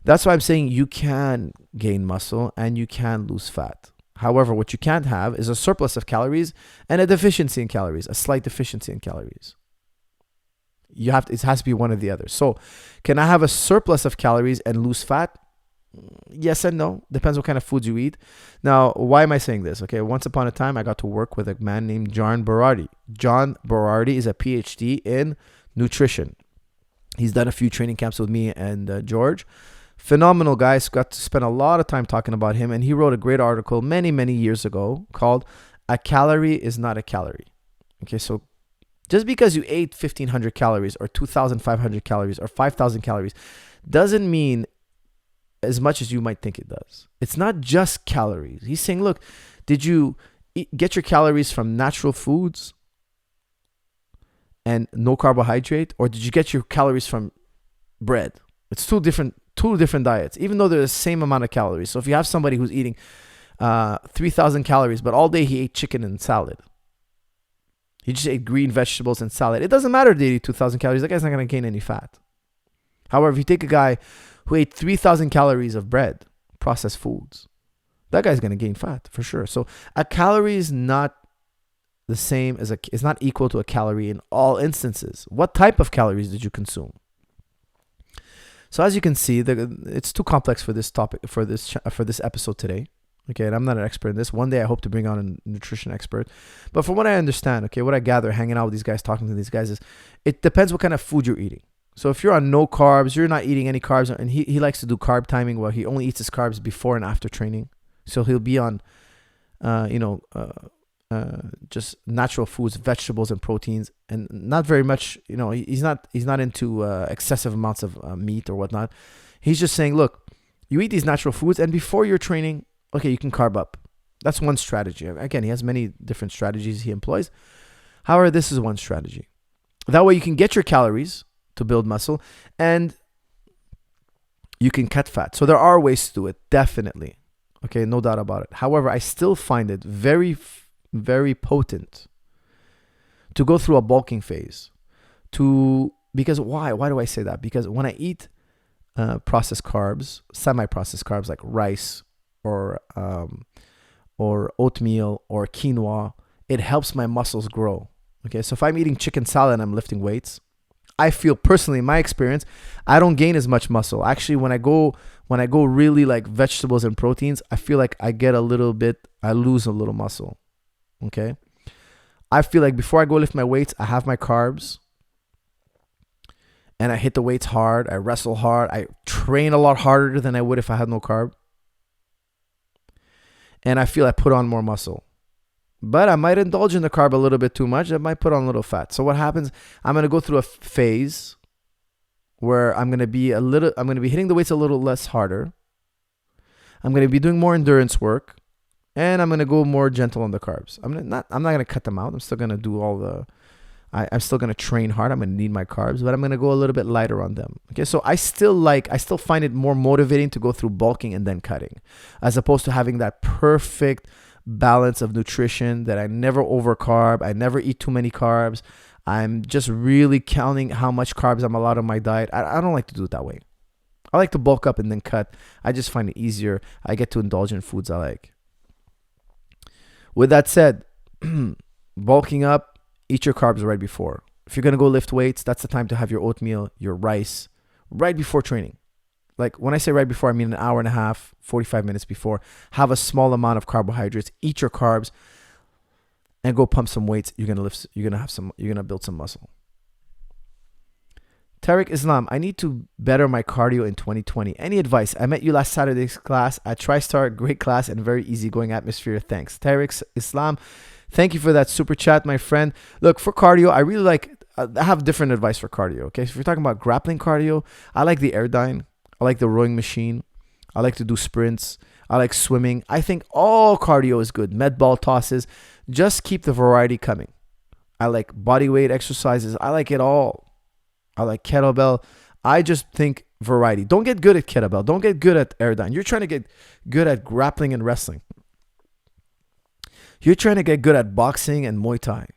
That's why I'm saying you can gain muscle and you can lose fat. However, what you can't have is a surplus of calories and a deficiency in calories, a slight deficiency in calories. It has to be one or the other. So can I have a surplus of calories and lose fat? Yes and no. Depends what kind of foods you eat. Now, why am I saying this? Okay, once upon a time, I got to work with a man named John Berardi. John Berardi is a PhD in nutrition. He's done a few training camps with me and George. Phenomenal guy. Got to spend a lot of time talking about him. And he wrote a great article many, many years ago called "A Calorie is Not a Calorie." Okay, so just because you ate 1,500 calories or 2,500 calories or 5,000 calories doesn't mean as much as you might think it does. It's not just calories. He's saying, look, did you get your calories from natural foods and no carbohydrate, or did you get your calories from bread? It's two different diets, even though they're the same amount of calories. So if you have somebody who's eating 3,000 calories, but all day he ate chicken and salad, he just ate green vegetables and salad, it doesn't matter if they eat 2,000 calories. That guy's not going to gain any fat. However, if you take a guy who ate 3,000 calories of bread, processed foods, that guy's going to gain fat for sure. So a calorie is not the same as is not equal to a calorie in all instances. What type of calories did you consume? So as you can see, it's too complex for this topic, for this episode today. Okay, and I'm not an expert in this. One day I hope to bring on a nutrition expert. But from what I understand, okay, what I gather hanging out with these guys, talking to these guys, is it depends what kind of food you're eating. So if you're on no carbs, you're not eating any carbs, and he likes to do carb timing where he only eats his carbs before and after training. So he'll be on, just natural foods, vegetables and proteins, and not very much, he's not into excessive amounts of meat or whatnot. He's just saying, look, you eat these natural foods, and before you're training, okay, you can carb up. That's one strategy. Again, he has many different strategies he employs. However, this is one strategy. That way you can get your calories to build muscle and you can cut fat. So there are ways to do it, definitely. Okay, no doubt about it. However, I still find it very, very potent to go through a bulking phase. Because why? Why do I say that? Because when I eat processed carbs, semi-processed carbs like rice or oatmeal or quinoa, it helps my muscles grow. Okay, so if I'm eating chicken salad and I'm lifting weights, I feel personally, in my experience, I don't gain as much muscle. Actually, when I go really like vegetables and proteins, I feel like I lose a little muscle. Okay, I feel like before I go lift my weights, I have my carbs, and I hit the weights hard. I wrestle hard. I train a lot harder than I would if I had no carb. And I feel I put on more muscle. But I might indulge in the carb a little bit too much. I might put on a little fat. So what happens, I'm going to go through a phase where I'm going to be hitting the weights a little less harder. I'm going to be doing more endurance work, and I'm going to go more gentle on the carbs. I'm not going to cut them out. I'm still going to do I'm still going to train hard. I'm going to need my carbs, but I'm going to go a little bit lighter on them. Okay, so I still find it more motivating to go through bulking and then cutting, as opposed to having that perfect balance of nutrition that I never overcarb, I never eat too many carbs, I'm just really counting how much carbs I'm allowed on my diet. I don't like to do it that way. I like to bulk up and then cut. I just find it easier. I get to indulge in foods I like. With that said, bulking up, eat your carbs right before. If you're going to go lift weights, that's the time to have your oatmeal, your rice, right before training. Like when I say right before, I mean an hour and a half, 45 minutes before. Have a small amount of carbohydrates, eat your carbs, and go pump some weights. You're gonna build some muscle. Tariq Islam, I need to better my cardio in 2020. Any advice? I met you last Saturday's class at Tristar. Great class and very easygoing atmosphere. Thanks. Tariq Islam, thank you for that super chat, my friend. Look, for cardio, I really like, I have different advice for cardio. Okay, so if you're talking about grappling cardio, I like the Airdyne. I like the rowing machine. I like to do sprints. I like swimming. I think all cardio is good. Med ball tosses. Just keep the variety coming. I like body weight exercises. I like it all. I like kettlebell. I just think variety. Don't get good at kettlebell. Don't get good at Airdyne. You're trying to get good at grappling and wrestling. You're trying to get good at boxing and Muay Thai.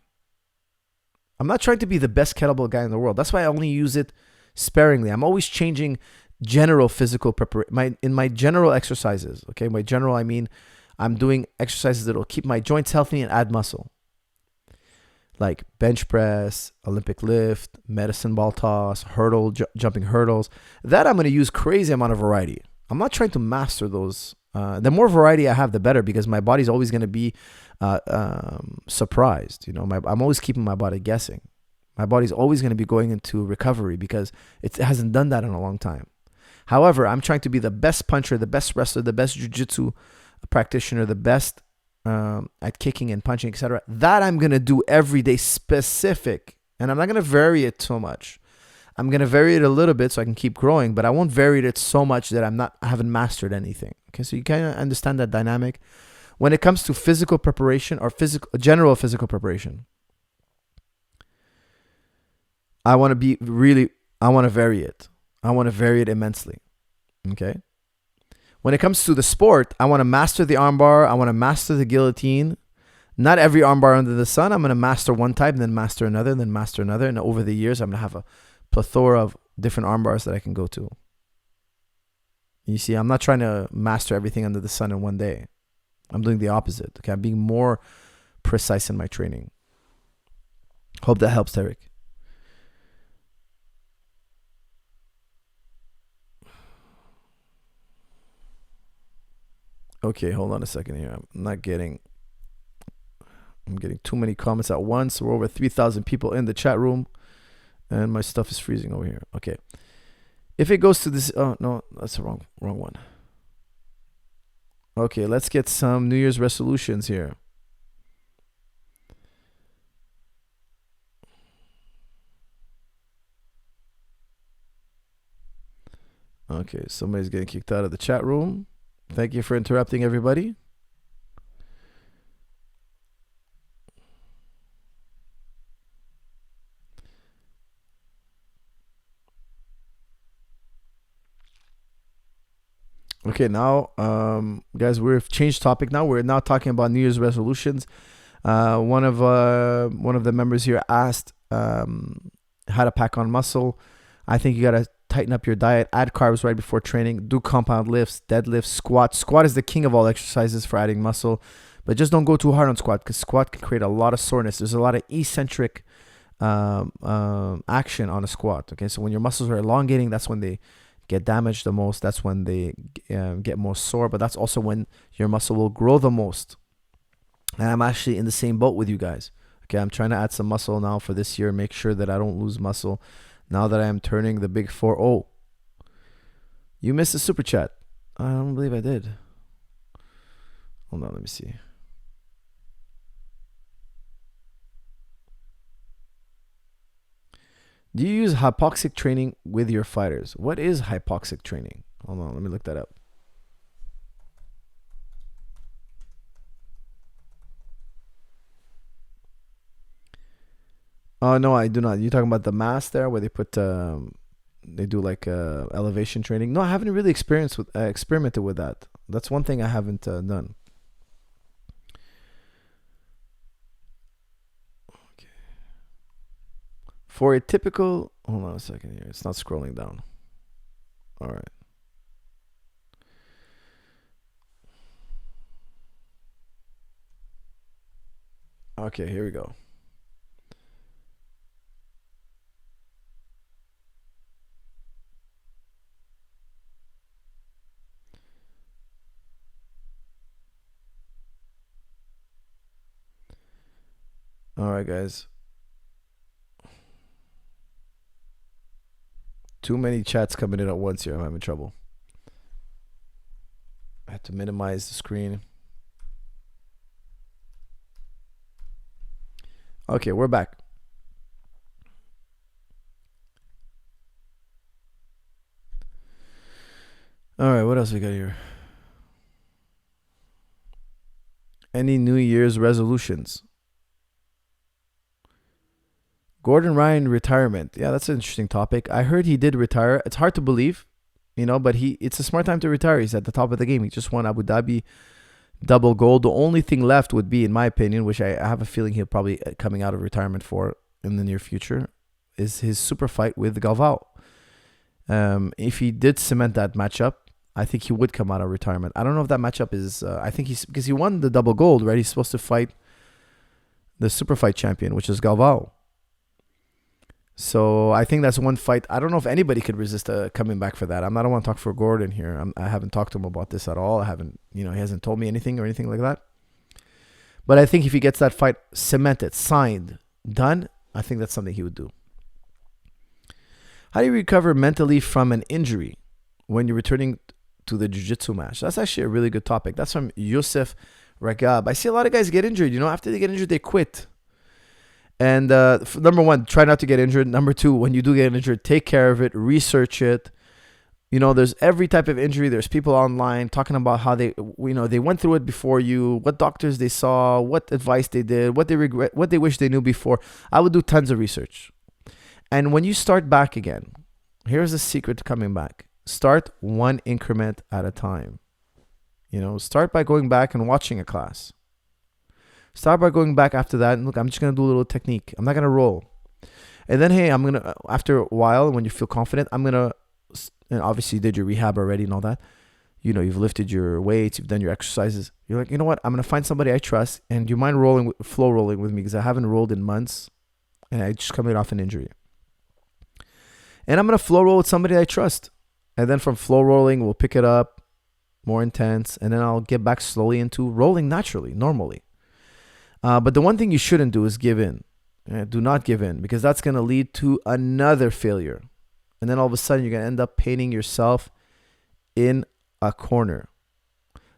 I'm not trying to be the best kettlebell guy in the world. That's why I only use it sparingly. I'm always changing general physical preparation. In my general exercises, okay? By general, I mean I'm doing exercises that will keep my joints healthy and add muscle. Like bench press, Olympic lift, medicine ball toss, jumping hurdles. That I'm going to use crazy amount of variety. I'm not trying to master those. The more variety I have, the better, because my body's always going to be surprised. You know, I'm always keeping my body guessing. My body's always going to be going into recovery because it hasn't done that in a long time. However, I'm trying to be the best puncher, the best wrestler, the best jiu-jitsu practitioner, the best at kicking and punching, etc. That I'm going to do every day specific. And I'm not going to vary it so much. I'm going to vary it a little bit so I can keep growing, but I won't vary it so much that I haven't mastered anything. Okay, so you kind of understand that dynamic. When it comes to physical preparation or general physical preparation, I want to vary it. I want to vary it immensely. Okay. When it comes to the sport, I want to master the armbar. I want to master the guillotine. Not every armbar under the sun. I'm going to master one type, then master another, then master another. And over the years, I'm going to have a plethora of different armbars that I can go to. You see, I'm not trying to master everything under the sun in one day. I'm doing the opposite. Okay, I'm being more precise in my training. Hope that helps, Tariq. Okay, hold on a second here. I'm getting too many comments at once. We're over 3,000 people in the chat room, and my stuff is freezing over here. Okay. If it goes to this, oh no, that's the wrong one. Okay, let's get some New Year's resolutions here. Okay, somebody's getting kicked out of the chat room. Thank you for interrupting, everybody. Okay, now, guys, we've changed topic now. We're now talking about New Year's resolutions. One of the members here asked how to pack on muscle. I think you gotta tighten up your diet, add carbs right before training, do compound lifts, deadlifts, squat. Squat is the king of all exercises for adding muscle, but just don't go too hard on squat because squat can create a lot of soreness. There's a lot of eccentric action on a squat. Okay, so when your muscles are elongating, that's when they get damaged the most. That's when they get more sore, but that's also when your muscle will grow the most. And I'm actually in the same boat with you guys. Okay, I'm trying to add some muscle now for this year, make sure that I don't lose muscle now that I am turning the big 4-0. You missed a super chat. I don't believe I did. Hold on, let me see. Do you use hypoxic training with your fighters? What is hypoxic training? Hold on, let me look that up. Oh, no, I do not. You're talking about the mass there where they put, they do like elevation training. No, I haven't really experimented with that. That's one thing I haven't done. Okay. For a typical, hold on a second here. It's not scrolling down. All right. Okay, here we go. All right, guys. Too many chats coming in at once here. I'm having trouble. I have to minimize the screen. Okay, we're back. All right, what else we got here? Any New Year's resolutions? Gordon Ryan retirement. Yeah, that's an interesting topic. I heard he did retire. It's hard to believe, but it's a smart time to retire. He's at the top of the game. He just won Abu Dhabi double gold. The only thing left would be, in my opinion, which I have a feeling he'll probably coming out of retirement for in the near future, is his super fight with Galvao. If he did cement that matchup, I think he would come out of retirement. I don't know if that matchup is. I think because he won the double gold, right? He's supposed to fight the super fight champion, which is Galvao. So I think that's one fight. I don't know if anybody could resist coming back for that. I don't want to talk for Gordon here. I haven't talked to him about this at all. I haven't, he hasn't told me anything or anything like that. But I think if he gets that fight cemented, signed, done, I think that's something he would do. How do you recover mentally from an injury when you're returning to the jiu-jitsu match? That's actually a really good topic. That's from Yusuf Ragab. I see a lot of guys get injured. After they get injured, they quit. And number one, try not to get injured. Number two, when you do get injured, take care of it, research it. There's every type of injury. There's people online talking about how they went through it before you, what doctors they saw, what advice they did, what they regret, what they wish they knew before. I would do tons of research. And when you start back again, here's the secret to coming back. Start one increment at a time. Start by going back and watching a class. Start by going back after that. And look, I'm just going to do a little technique. I'm not going to roll. And then, hey, I'm going to, after a while, when you feel confident, I'm going to, and obviously you did your rehab already and all that. You've lifted your weights, you've done your exercises. You're like, you know what? I'm going to find somebody I trust. And do you mind flow rolling with me? Because I haven't rolled in months. And I just coming off an injury. And I'm going to flow roll with somebody I trust. And then from flow rolling, we'll pick it up more intense. And then I'll get back slowly into rolling naturally, normally. But the one thing you shouldn't do is give in. Do not give in, because that's going to lead to another failure. And then all of a sudden, you're going to end up painting yourself in a corner.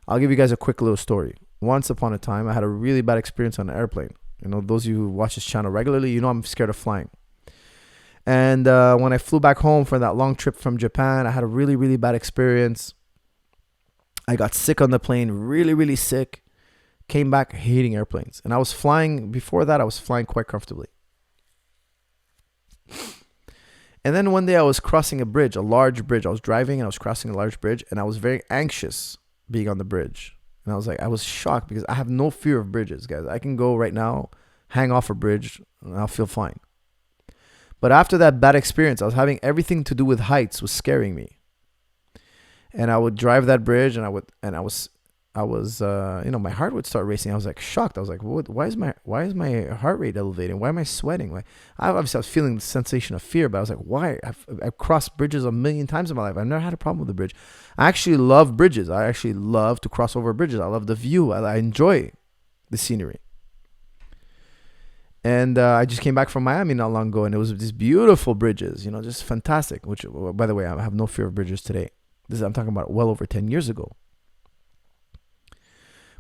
I'll give you guys a quick little story. Once upon a time, I had a really bad experience on an airplane. Those of you who watch this channel regularly, I'm scared of flying. And when I flew back home for that long trip from Japan, I had a really, really bad experience. I got sick on the plane, really, really sick. Came back hating airplanes. And I was flying, before that, I was flying quite comfortably. And then one day I was crossing a bridge, a large bridge. I was driving and I was crossing a large bridge, and I was very anxious being on the bridge. And I was shocked because I have no fear of bridges, guys. I can go right now, hang off a bridge, and I'll feel fine. But after that bad experience, I was having everything to do with heights was scaring me. And I would drive that bridge, and I was my heart would start racing. I was like shocked. I was like, why is my heart rate elevating? Why am I sweating? I was feeling the sensation of fear, but I was like, why? I've crossed bridges 1,000,000 times in my life. I've never had a problem with the bridge. I actually love bridges. I actually love to cross over bridges. I love the view. I enjoy the scenery. And I just came back from Miami not long ago, and it was these beautiful bridges, just fantastic. Which, by the way, I have no fear of bridges today. I'm talking about well over 10 years ago.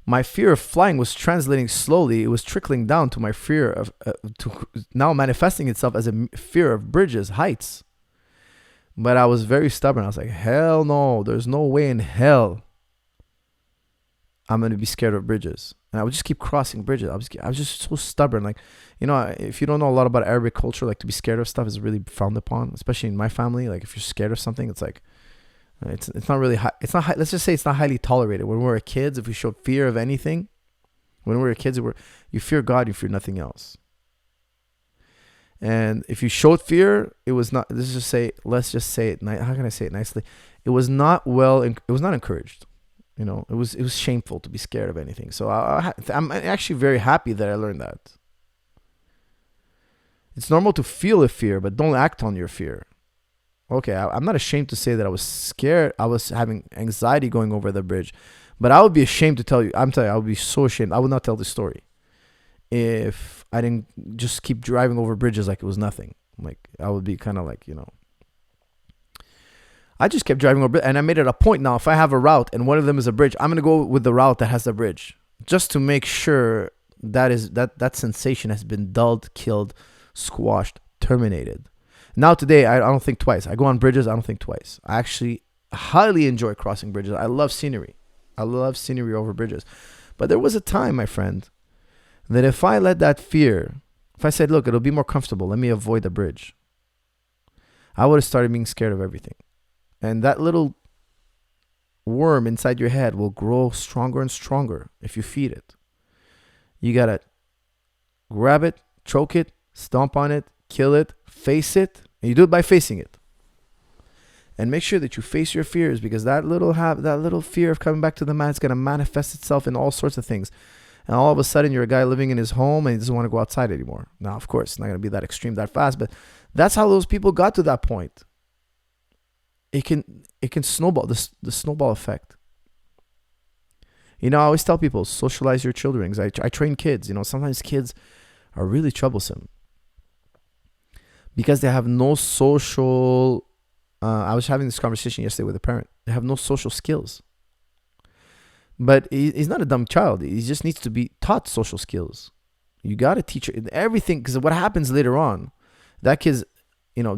My fear of flying was translating slowly. It was trickling down to my fear of, to now manifesting itself as a fear of bridges, heights. But I was very stubborn. I was like, hell no, there's no way in hell I'm going to be scared of bridges. And I would just keep crossing bridges. I was just so stubborn. If you don't know a lot about Arabic culture, to be scared of stuff is really frowned upon, especially in my family. If you're scared of something, it's like, it's not really high. It's not high, let's just say it's not highly tolerated. When we were kids, if we showed fear of anything, when we were kids, you fear God, you fear nothing else. And if you showed fear, it was not. Let's just say it. How can I say it nicely? It was not well. It was not encouraged. It was shameful to be scared of anything. So I'm actually very happy that I learned that. It's normal to feel a fear, but don't act on your fear. Okay, I'm not ashamed to say that I was scared. I was having anxiety going over the bridge, but I would be ashamed to tell you. I'm telling you, I would be so ashamed. I would not tell this story if I didn't just keep driving over bridges like it was nothing. Like I would be kind of like, I just kept driving over, and I made it a point now. If I have a route and one of them is a bridge, I'm gonna go with the route that has the bridge, just to make sure that sensation has been dulled, killed, squashed, terminated. Now today, I don't think twice. I go on bridges, I don't think twice. I actually highly enjoy crossing bridges. I love scenery. I love scenery over bridges. But there was a time, my friend, that if I let that fear, if I said, look, it'll be more comfortable, let me avoid the bridge, I would have started being scared of everything. And that little worm inside your head will grow stronger and stronger if you feed it. You got to grab it, choke it, stomp on it, kill it, face it. And you do it by facing it. And make sure that you face your fears, because that little fear of coming back to the mat is going to manifest itself in all sorts of things. And all of a sudden, you're a guy living in his home and he doesn't want to go outside anymore. Now, of course, it's not going to be that extreme that fast, but that's how those people got to that point. It can snowball, the snowball effect. I always tell people, socialize your children. Because I train kids. Sometimes kids are really troublesome because they have no social. I was having this conversation yesterday with a parent. They have no social skills. But he's not a dumb child. He just needs to be taught social skills. You got to teach everything, because what happens later on, that kid's,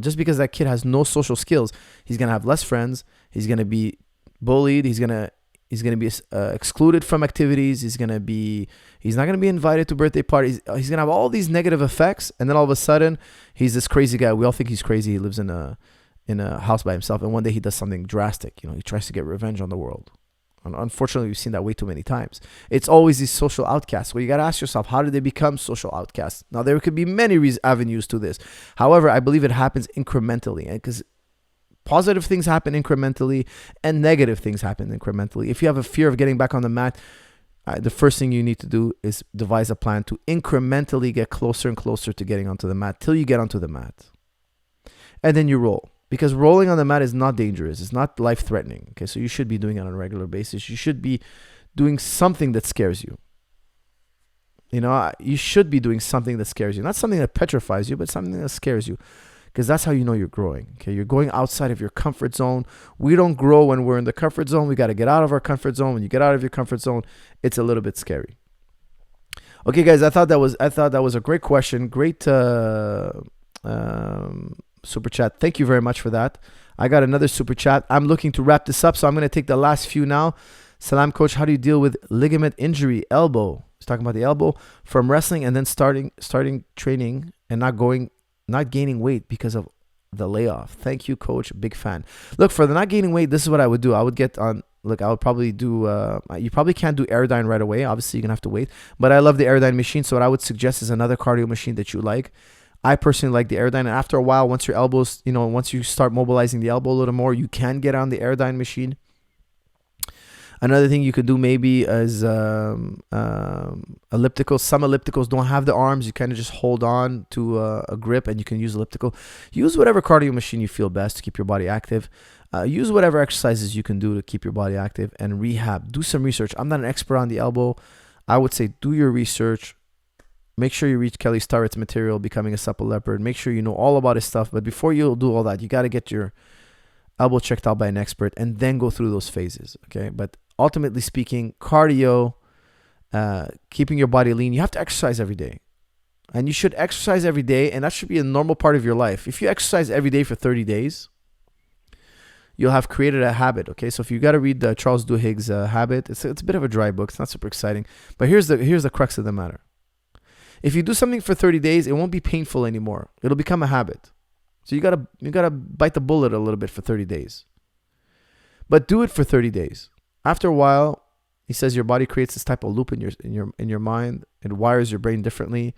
just because that kid has no social skills, he's going to have less friends. He's going to be bullied. He's going to be excluded from activities. He's not going to be invited to birthday parties. He's going to have all these negative effects. And then all of a sudden, he's this crazy guy. We all think he's crazy. He lives in a house by himself. And one day he does something drastic. He tries to get revenge on the world. And unfortunately, we've seen that way too many times. It's always these social outcasts. Well, you got to ask yourself, how did they become social outcasts? Now, there could be many avenues to this. However, I believe it happens incrementally, because positive things happen incrementally and negative things happen incrementally. If you have a fear of getting back on the mat, the first thing you need to do is devise a plan to incrementally get closer and closer to getting onto the mat till you get onto the mat. And then you roll. Because rolling on the mat is not dangerous. It's not life-threatening. Okay, so you should be doing it on a regular basis. You should be doing something that scares you. You should be doing something that scares you. Not something that petrifies you, but something that scares you. Because that's how you know you're growing. Okay, you're going outside of your comfort zone. We don't grow when we're in the comfort zone. We got to get out of our comfort zone. When you get out of your comfort zone, it's a little bit scary. Okay, guys, I thought that was a great question. Great super chat. Thank you very much for that. I got another super chat. I'm looking to wrap this up, so I'm going to take the last few now. Salam, coach. How do you deal with ligament injury, elbow? He's talking about the elbow from wrestling and then starting training and not gaining weight because of the layoff. Thank you, coach. Big fan. Look, for the not gaining weight, this is what I would do. I would get on. Look, I would probably do. You probably can't do Airdyne right away. Obviously, you're gonna have to wait. But I love the Airdyne machine. So what I would suggest is another cardio machine that you like. I personally like the Airdyne. And after a while, once your elbows, once you start mobilizing the elbow a little more, you can get on the Airdyne machine. Another thing you could do maybe is ellipticals. Some ellipticals don't have the arms. You kind of just hold on to a grip and you can use elliptical. Use whatever cardio machine you feel best to keep your body active. Use whatever exercises you can do to keep your body active, and rehab. Do some research. I'm not an expert on the elbow. I would say do your research. Make sure you read Kelly Starrett's material, Becoming a Supple Leopard. Make sure you know all about his stuff. But before you do all that, you got to get your elbow checked out by an expert and then go through those phases. Okay. But ultimately speaking, cardio, keeping your body lean, you have to exercise every day. And you should exercise every day, and that should be a normal part of your life. If you exercise every day for 30 days, you'll have created a habit. Okay. So if you got to read Charles Duhigg's Habit, it's a bit of a dry book. It's not super exciting. But here's the crux of the matter. If you do something for 30 days, it won't be painful anymore. It'll become a habit. So you gotta bite the bullet a little bit for 30 days. But do it for 30 days. After a while, he says your body creates this type of loop in your mind. It wires your brain differently,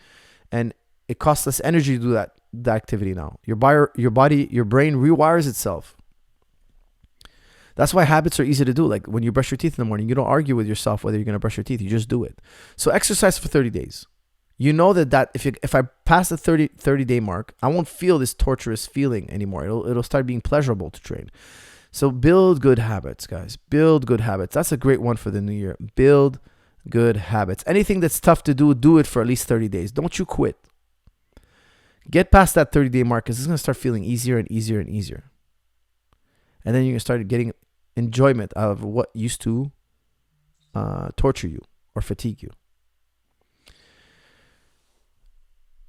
and it costs less energy to do that. the activity now. Your body, your brain rewires itself. That's why habits are easy to do. Like when you brush your teeth in the morning, you don't argue with yourself whether you're going to brush your teeth. You just do it. So exercise for 30 days. You know that if I pass the 30 day mark, I won't feel this torturous feeling anymore. It'll start being pleasurable to train. So build good habits, guys. Build good habits. That's a great one for the new year. Build good habits. Anything that's tough to do, do it for at least 30 days. Don't you quit. Get past that 30-day mark because it's going to start feeling easier and easier and easier. And then you're going to start getting enjoyment out of what used to torture you or fatigue you.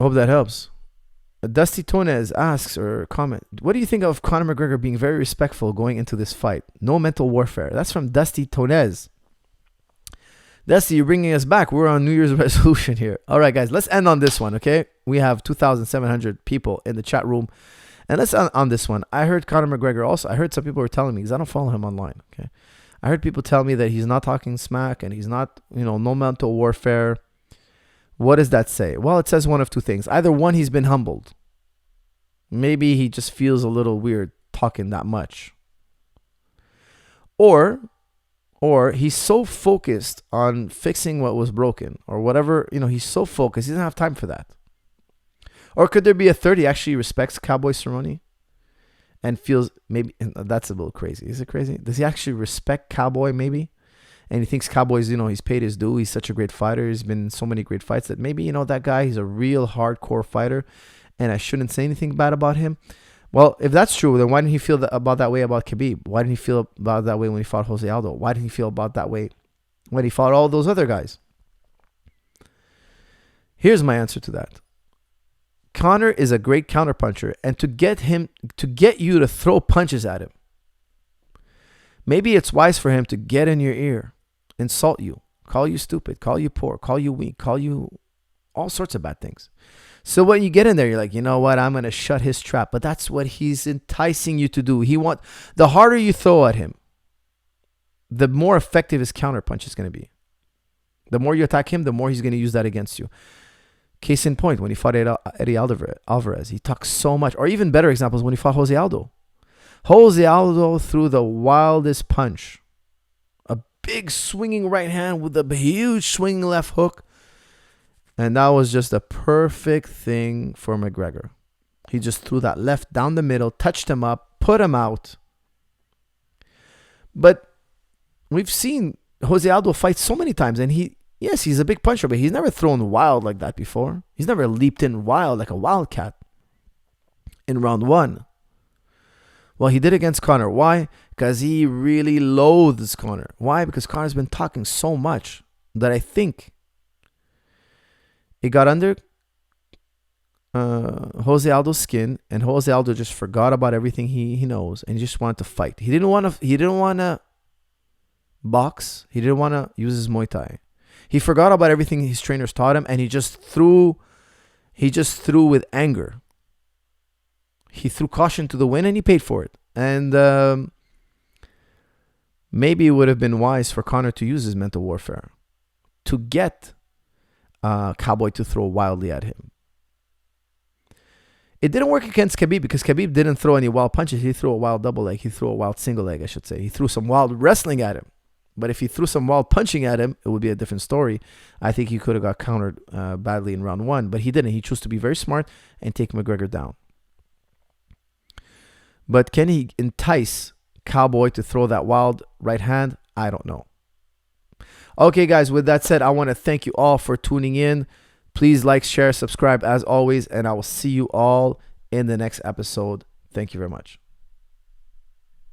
Hope that helps. Dusty Tonez asks or comment, what do you think of Conor McGregor being very respectful going into this fight? No mental warfare. That's from Dusty Tonez. Dusty, you're bringing us back. We're on New Year's resolution here. All right, guys, let's end on this one, okay? We have 2,700 people in the chat room. And let's end on this one. I heard Conor McGregor also. I heard some people were telling me, because I don't follow him online, okay? I heard people tell me that he's not talking smack and he's not, no mental warfare. What does that say? Well, it says one of two things. Either one, he's been humbled. Maybe he just feels a little weird talking that much. Or he's so focused on fixing what was broken or whatever, he's so focused, he doesn't have time for that. Or could there be a third? He actually respects Cowboy Cerrone and feels maybe, that's a little crazy. Is it crazy? Does he actually respect Cowboy maybe? And he thinks Cowboy's, he's paid his due. He's such a great fighter. He's been in so many great fights that maybe, that guy, he's a real hardcore fighter and I shouldn't say anything bad about him. Well, if that's true, then why didn't he feel about that way about Khabib? Why didn't he feel about that way when he fought Jose Aldo? Why didn't he feel about that way when he fought all those other guys? Here's my answer to that. Conor is a great counterpuncher, and to get you to throw punches at him, maybe it's wise for him to get in your ear, insult you, call you stupid, call you poor, call you weak, call you all sorts of bad things. So when you get in there, you're like, you know what? I'm going to shut his trap. But that's what he's enticing you to do. The harder you throw at him, the more effective his counter punch is going to be. The more you attack him, the more he's going to use that against you. Case in point, when he fought Eddie Alvarez, he talked so much. Or even better examples, when he fought Jose Aldo. Jose Aldo threw the wildest punch. A big swinging right hand with a huge swinging left hook. And that was just a perfect thing for McGregor. He just threw that left down the middle, touched him up, put him out. But we've seen Jose Aldo fight so many times. And he's a big puncher, but he's never thrown wild like that before. He's never leaped in wild like a wildcat in round one. Well, he did against Conor. Why? Because he really loathes Conor. Why? Because Conor's been talking so much that I think it got under Jose Aldo's skin, and Jose Aldo just forgot about everything he knows, and he just wanted to fight. He didn't want to box. He didn't want to use his Muay Thai. He forgot about everything his trainers taught him, and he just threw with anger. He threw caution to the wind, and he paid for it. And maybe it would have been wise for Conor to use his mental warfare to get Cowboy to throw wildly at him. It didn't work against Khabib because Khabib didn't throw any wild punches. He threw a wild double leg. He threw a wild single leg, I should say. He threw some wild wrestling at him. But if he threw some wild punching at him, it would be a different story. I think he could have got countered badly in round one, but he didn't. He chose to be very smart and take McGregor down. But can he entice Cowboy to throw that wild right hand? I don't know. Okay, guys, with that said, I want to thank you all for tuning in. Please like, share, subscribe as always, and I will see you all in the next episode. Thank you very much.